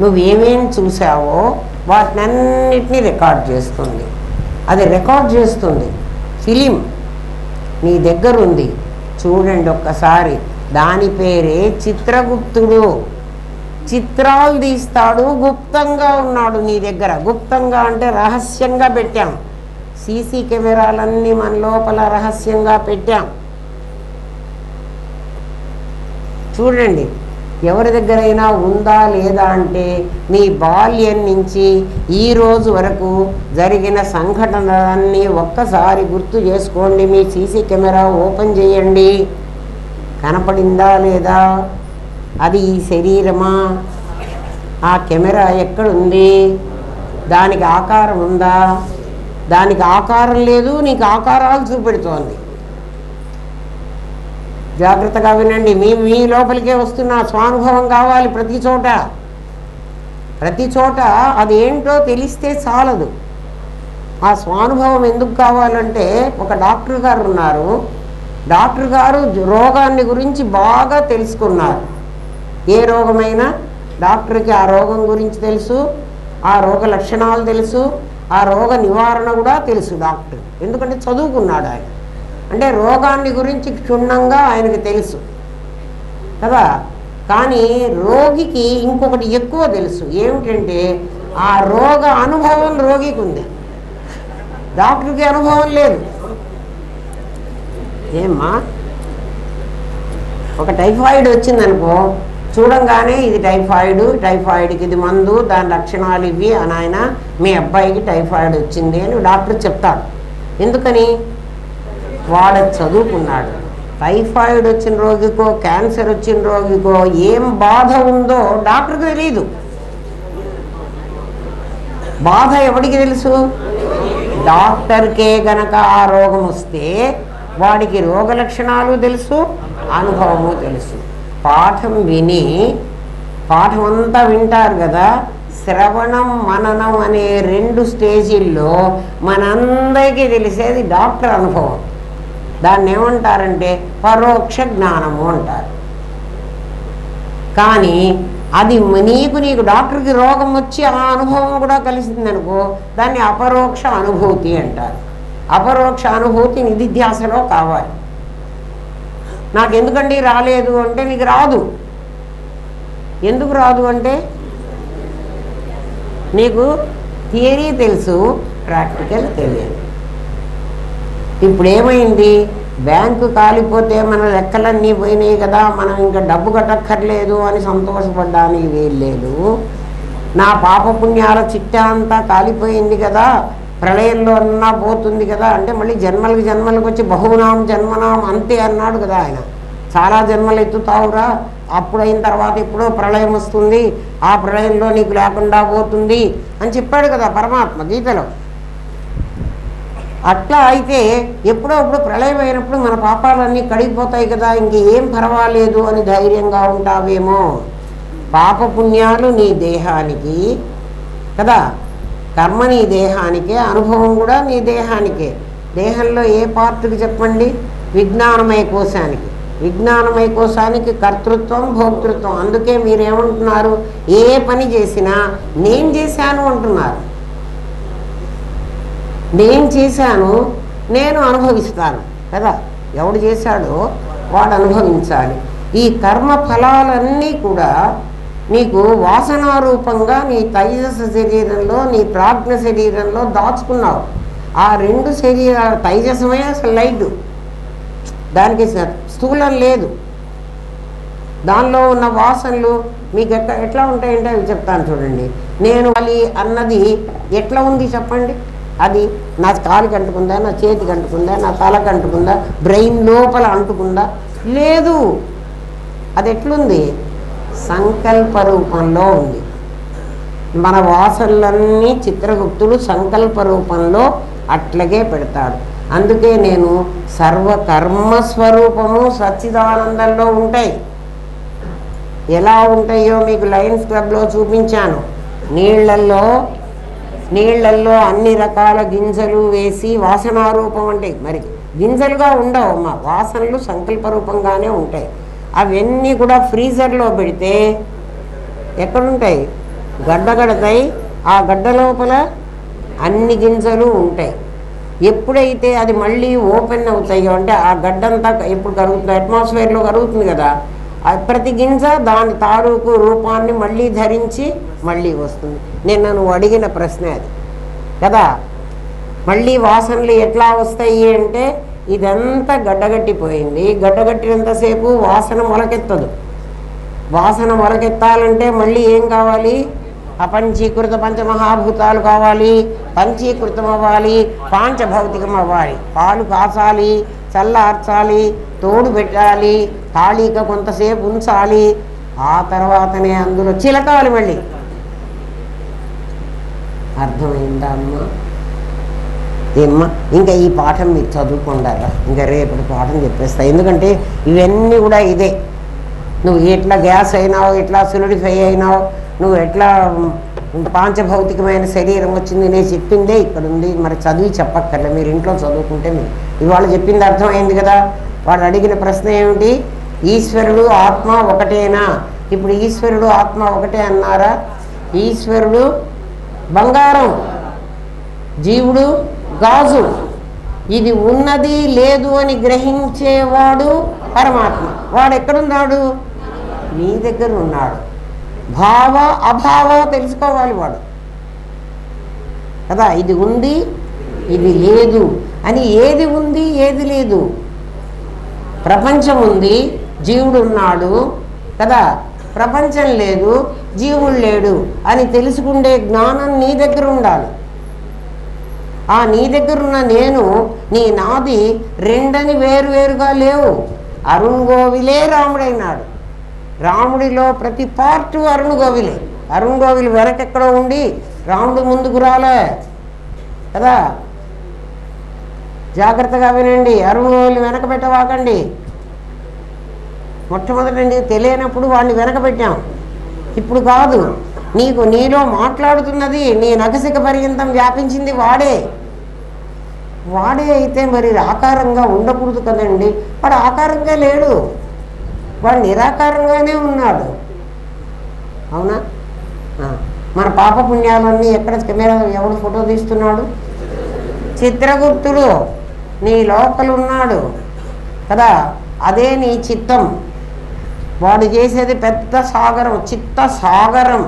నువ్వేమేమి చూసావో వాటినన్నిటినీ రికార్డ్ చేస్తుంది. అది రికార్డ్ చేస్తుంది. ఫిలిం నీ దగ్గర ఉంది, చూడండి ఒక్కసారి. దాని పేరే చిత్రగుప్తుడు. చిత్రాలు తీస్తాడు, గుప్తంగా ఉన్నాడు నీ దగ్గర. గుప్తంగా అంటే రహస్యంగా పెట్టాం. సీసీ కెమెరాలన్నీ మన లోపల రహస్యంగా పెట్టాం. చూడండి, ఎవరి దగ్గరైనా ఉందా లేదా అంటే, మీ బాల్యం నుంచి ఈ రోజు వరకు జరిగిన సంఘటనలన్నీ ఒక్కసారి గుర్తు చేసుకోండి. మీ సీసీ కెమెరా ఓపెన్ చేయండి. కనపడిందా లేదా? అది ఈ శరీరమా? ఆ కెమెరా ఎక్కడుంది? దానికి ఆకారం ఉందా? దానికి ఆకారం లేదు, నీకు ఆకారాలు చూపెడుతోంది. జాగ్రత్తగా వినండి. మీ లోపలికే వస్తున్న స్వానుభవం కావాలి. ప్రతి చోట అది ఏంటో తెలిస్తే చాలదు. ఆ స్వానుభవం ఎందుకు కావాలంటే, ఒక డాక్టర్ గారు ఉన్నారు. డాక్టర్ గారు రోగాన్ని గురించి బాగా తెలుసుకున్నారు. ఏ రోగమైనా డాక్టర్కి ఆ రోగం గురించి తెలుసు, ఆ రోగ లక్షణాలు తెలుసు, ఆ రోగ నివారణ కూడా తెలుసు డాక్టర్. ఎందుకంటే చదువుకున్నాడు ఆయన. అంటే రోగాన్ని గురించి క్షుణ్ణంగా ఆయనకి తెలుసు కదా. కానీ రోగికి ఇంకొకటి ఎక్కువ తెలుసు. ఏమిటంటే, ఆ రోగ అనుభవం రోగికి ఉంది, డాక్టర్కి అనుభవం లేదు. ఏమ్మా, ఒక టైఫాయిడ్ వచ్చిందనుకో, చూడంగానే ఇది టైఫాయిడ్కి ఇది మందు, దాని లక్షణాలు ఇవి అని ఆయన, మీ అబ్బాయికి టైఫాయిడ్ వచ్చింది అని డాక్టర్ చెప్తాడు. ఎందుకని? వాడు చదువుకున్నాడు. టైఫాయిడ్ వచ్చిన రోగికో, క్యాన్సర్ వచ్చిన రోగికో ఏం బాధ ఉందో డాక్టర్కి తెలియదు. బాధ ఎవడికి తెలుసు? డాక్టర్కే గనక ఆ రోగం వస్తే వాడికి రోగ లక్షణాలు తెలుసు, అనుభవము తెలుసు. పాఠం విని, పాఠం అంతా వింటారు కదా, శ్రవణం మననం అనే 2 స్టేజీల్లో మనందరికీ తెలిసేది డాక్టర్ అనుభవం. దాన్ని ఏమంటారంటే పరోక్ష జ్ఞానము అంటారు. కానీ అది నీకు డాక్టర్కి రోగం వచ్చి ఆ అనుభవం కూడా కలిసిందనుకో, దాన్ని అపరోక్ష అనుభూతి అంటారు. అపరోక్ష అనుభూతి నిధిధ్యాసలో కావాలి. నాకు ఎందుకండి రాలేదు అంటే నీకు రాదు. ఎందుకు రాదు అంటే నీకు థియరీ తెలుసు, ప్రాక్టికల్ తెలియదు. ఇప్పుడు ఏమైంది, బ్యాంకు కాలిపోతే మన లెక్కలన్నీ పోయినాయి కదా, మనం ఇంకా డబ్బు కట్టక్కర్లేదు అని సంతోషపడ్డానికి వీల్లేదు. నా పాపపుణ్యాల చిట్టా అంతా కాలిపోయింది కదా, ప్రళయంలో అన్నా పోతుంది కదా అంటే మళ్ళీ జన్మలకు వచ్చి బహునాం జన్మనాం అంతే అన్నాడు కదా ఆయన. చాలా జన్మలు ఎత్తుతావురా, అప్పుడైన తర్వాత ఎప్పుడో ప్రళయం వస్తుంది, ఆ ప్రళయంలో నీకు లేకుండా పోతుంది అని చెప్పాడు కదా పరమాత్మ గీతలో. అట్లా అయితే ఎప్పుడో ఇప్పుడు ప్రళయం అయినప్పుడు మన పాపాలన్నీ కడిగిపోతాయి కదా, ఇంకేం పర్వాలేదు అని ధైర్యంగా ఉంటావేమో. పాపపుణ్యాలు నీ దేహానికి కదా, కర్మ నీ దేహానికే, అనుభవం కూడా నీ దేహానికే. దేహంలో ఏ పార్ట్కి చెప్పండి, విజ్ఞానమయ కోశానికి. విజ్ఞానమయ కోశానికి కర్తృత్వం భోక్తృత్వం. అందుకే మీరేమంటున్నారు, ఏ పని చేసినా నేను చేశాను అంటున్నారు. నేను చేశాను, నేను అనుభవిస్తాను కదా. ఎవడు చేశాడో వాడు అనుభవించాలి. ఈ కర్మ ఫలాలన్నీ కూడా నీకు వాసనారూపంగా నీ తైజస శరీరంలో, నీ ప్రాజ్ఞ శరీరంలో దాచుకున్నావు. ఆ రెండు శరీరాల తైజసమే అసలు లైట్, దానికి స్థూలం లేదు. దానిలో ఉన్న వాసనలు మీకు ఎట్లా ఉంటాయంటే అవి చెప్తాను చూడండి. నేను అది అన్నది ఎట్లా ఉంది చెప్పండి. అది నా కాలుకి అంటుకుందా, నా చేతికి అంటుకుందా, నా తలకు అంటుకుందా, బ్రెయిన్ లోపల అంటుకుందా? లేదు. అది ఎట్లుంది, సంకల్ప రూపంలో ఉంది. మన వాసనలన్నీ చిత్రగుప్తుడు సంకల్ప రూపంలో అట్లాగే పెడతాడు. అందుకే నేను సర్వకర్మస్వరూపము సచ్చిదానందంలో ఉంటాయి. ఎలా ఉంటాయో మీకు లయన్స్ క్లబ్లో చూపించాను. నీళ్లల్లో అన్ని రకాల గింజలు వేసి వాసనారూపం అంటే మరి గింజలుగా ఉండవు అమ్మ, వాసనలు సంకల్ప రూపంగానే ఉంటాయి. అవన్నీ కూడా ఫ్రీజర్లో పెడితే ఎక్కడుంటాయి, గడ్డగడతాయి. ఆ గడ్డ లోపల అన్ని గింజలు ఉంటాయి. ఎప్పుడైతే అది మళ్ళీ ఓపెన్ అవుతాయో అంటే ఆ గడ్డంతా ఎప్పుడు కరుగుతుంది, అట్మాస్ఫియర్లో కరుగుతుంది కదా, ప్రతి గింజ దాని తాలూకు రూపాన్ని మళ్ళీ ధరించి మళ్ళీ వస్తుంది. నేను నువ్వు అడిగిన ప్రశ్న అది కదా. మళ్ళీ వాసనలు ఎట్లా వస్తాయి అంటే ఇదంతా గడ్డగట్టిపోయింది. గడ్డగట్టినంతసేపు వాసన మొలకెత్తదు. వాసన మొలకెత్తాలంటే మళ్ళీ ఏం కావాలి, అపంచీకృత పంచమహాభూతాలు కావాలి, పంచీకృతం అవ్వాలి, పాంచభౌతికం అవ్వాలి. పాలు కాచాలి, చల్లార్చాలి, తోడు పెట్టాలి, ఖాళీగా కొంతసేపు ఉంచాలి, ఆ తర్వాతనే అందులో చిలకాలి మళ్ళీ. అర్థమైందా అమ్మా? ఏమ్మా, ఇంకా ఈ పాఠం మీరు చదువుకుంటారా? ఇంకా రేపటి పాఠం చెప్పేస్తా. ఎందుకంటే ఇవన్నీ కూడా ఇదే. నువ్వు ఎట్లా గ్యాస్ అయినావు, ఎట్లా సొలిడిఫై అయినావు, నువ్వు ఎట్లా పాంచభౌతికమైన శరీరం వచ్చింది, నేను చెప్పిందే ఇక్కడ ఉంది. మరి చదివి చెప్పక్కర్లే, మీరు ఇంట్లో చదువుకుంటే మీరు ఇవాళ చెప్పింది అర్థమైంది కదా. వాడు అడిగిన ప్రశ్న ఏమిటి, ఈశ్వరుడు ఆత్మ ఒకటేనా? ఇప్పుడు ఈశ్వరుడు ఆత్మ ఒకటే అన్నారా? ఈశ్వరుడు బంగారం, జీవుడు గాజు. ఇది ఉన్నది లేదు అని గ్రహించేవాడు పరమాత్మ. వాడు ఎక్కడున్నాడు? నీ దగ్గర ఉన్నాడు. భావ అభావ తెలుసుకోవాలి వాడు కదా. ఇది ఉంది, ఇది లేదు అని. ఏది ఉంది, ఏది లేదు? ప్రపంచం ఉంది, జీవుడు ఉన్నాడు కదా. ప్రపంచం లేదు, జీవుడు లేడు అని తెలుసుకుండే జ్ఞానం నీ దగ్గర ఉండాలి. ఆ నీ దగ్గరున్న నేను, నీ నాది రెండని వేరువేరుగా లేవు. అరుణ్ గోవిలే రాముడైనాడు. రాముడిలో ప్రతి పార్టు అరుణ్ గోవిలే. అరుణ్ గోవిలు వెనకెక్కడో ఉండి రాముడు ముందుకు రాలే కదా. జాగ్రత్తగా వినండి, అరుణ్ గోవిలు వెనక పెట్టవాకండి. మొట్టమొదటి తెలియనప్పుడు వాడిని వెనక పెట్టాం, ఇప్పుడు కాదు. నీలో మాట్లాడుతున్నది, నీ నఖశిఖ పర్యంతం వ్యాపించింది వాడే. వాడే అయితే మరి ఆకారంగా ఉండకూడదు కదండి. వాడు ఆకారంగా లేడు, వాడు నిరాకారంగానే ఉన్నాడు. అవునా? మన పాపపుణ్యాలన్నీ ఎక్కడ కెమెరా ఎవడు ఫోటో తీస్తున్నాడు? చిత్రగుప్తుడు నీ లోపల ఉన్నాడు కదా, అదే నీ చిత్తం. వాడు చేసేది పెద్ద సాగరం, చిత్త సాగరం.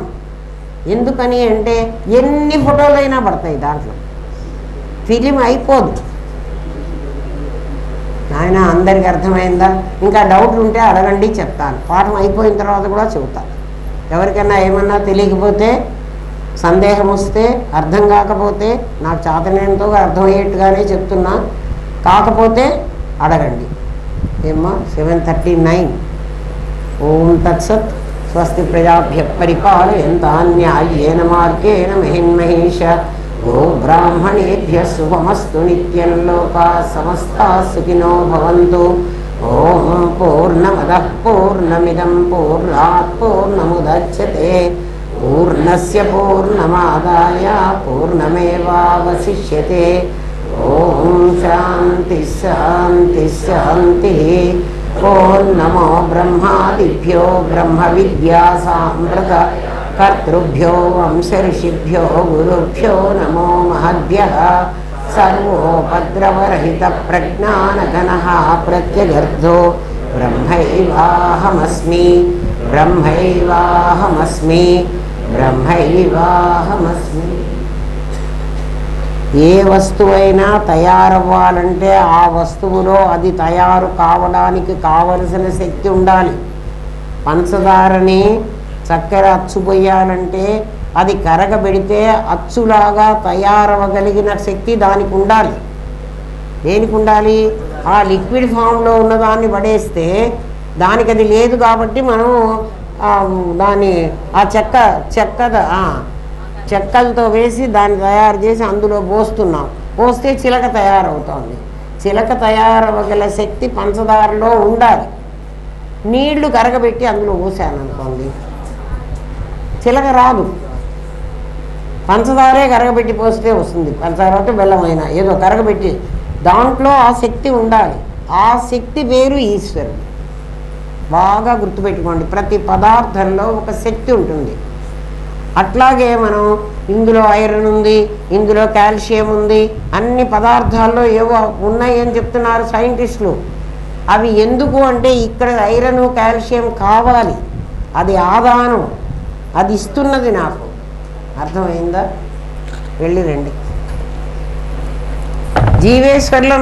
ఎందుకని అంటే ఎన్ని ఫోటోలైనా పడతాయి దాంట్లో, ఫిలిం అయిపోదు. ఆయన అందరికి అర్థమైందా? ఇంకా డౌట్లు ఉంటే అడగండి, చెప్తాను. పాఠం అయిపోయిన తర్వాత కూడా చెబుతాను. ఎవరికైనా ఏమన్నా తెలియకపోతే, సందేహం వస్తే, అర్థం కాకపోతే, నాకు చేతనేంతో అర్థమయ్యేట్టుగానే చెప్తున్నా, కాకపోతే అడగండి. ఏమ్మా 7:39. ఓం తత్సత్. స్వస్తి ప్రజాభ్య పరిపాలయంతాం న్యాయేన మార్గేణ మహిన్మహేష. గో బ్రాహ్మణేభ్య శుభమస్తు నిత్యం. లోకా సమస్తా సుఖినో భవంతు. ఓం పూర్ణమదః పూర్ణమిదం పూర్ణాత్ పూర్ణముదచ్యతే. పూర్ణస్య పూర్ణమాదాయ పూర్ణమేవావశిష్యతే. ఓం శాంతి శాంతి శాంతి. ఓం నమో బ్రహ్మాదిభ్యో బ్రహ్మ విద్యా సాంప్రద కర్తృభ్యో వంశర్షిభ్యో గురుభ్యో నమో మహద్భ్యః. సర్వోపద్రవరహిత ప్రజ్ఞానఘనః ప్రత్యగర్ధో బ్రహ్మైవాహమస్మి బ్రహ్మైవాహమస్మి బ్రహ్మైవాహమస్మి. ఏ వస్తువైనా తయారవ్వాలంటే ఆ వస్తువులో అది తయారు కావడానికి కావలసిన శక్తి ఉండాలి. పంచదారని చక్కెర అచ్చు పోయాలంటే అది కరగబెడితే అచ్చులాగా తయారవ్వగలిగిన శక్తి దానికి ఉండాలి. దేనికి ఉండాలి? ఆ లిక్విడ్ ఫామ్లో ఉన్నదాన్ని పడేస్తే దానికి అది లేదు కాబట్టి మనం దాన్ని ఆ చెక్కలతో వేసి దాన్ని తయారు చేసి అందులో పోస్తున్నాం. పోస్తే చిలక తయారవుతోంది. చిలక తయారవ్వగల శక్తి పంచదారలో ఉండాలి. నీళ్లు కరగబెట్టి అందులో పోసాను అనుకోండి, చిలక రాదు. పంచదారే కరగబెట్టి పోస్తే వస్తుంది. పంచదార అంటే బెల్లమైనా ఏదో కరగబెట్టి దాంట్లో ఆ శక్తి ఉండాలి. ఆ శక్తి పేరు ఈశ్వరుడు. బాగా గుర్తుపెట్టుకోండి, ప్రతి పదార్థంలో ఒక శక్తి ఉంటుంది. అట్లాగే మనం ఇందులో ఐరన్ ఉంది, ఇందులో కాల్షియం ఉంది, అన్ని పదార్థాల్లో ఏవో ఉన్నాయి అని చెప్తున్నారు సైంటిస్టులు. అవి ఎందుకు అంటే ఇక్కడ ఐరన్ కాల్షియం కావాలి, అది ఆదానం, అది ఇస్తున్నది నాకు. అర్థమైందా? వెళ్ళి రండి. జీవేశ్వరిలో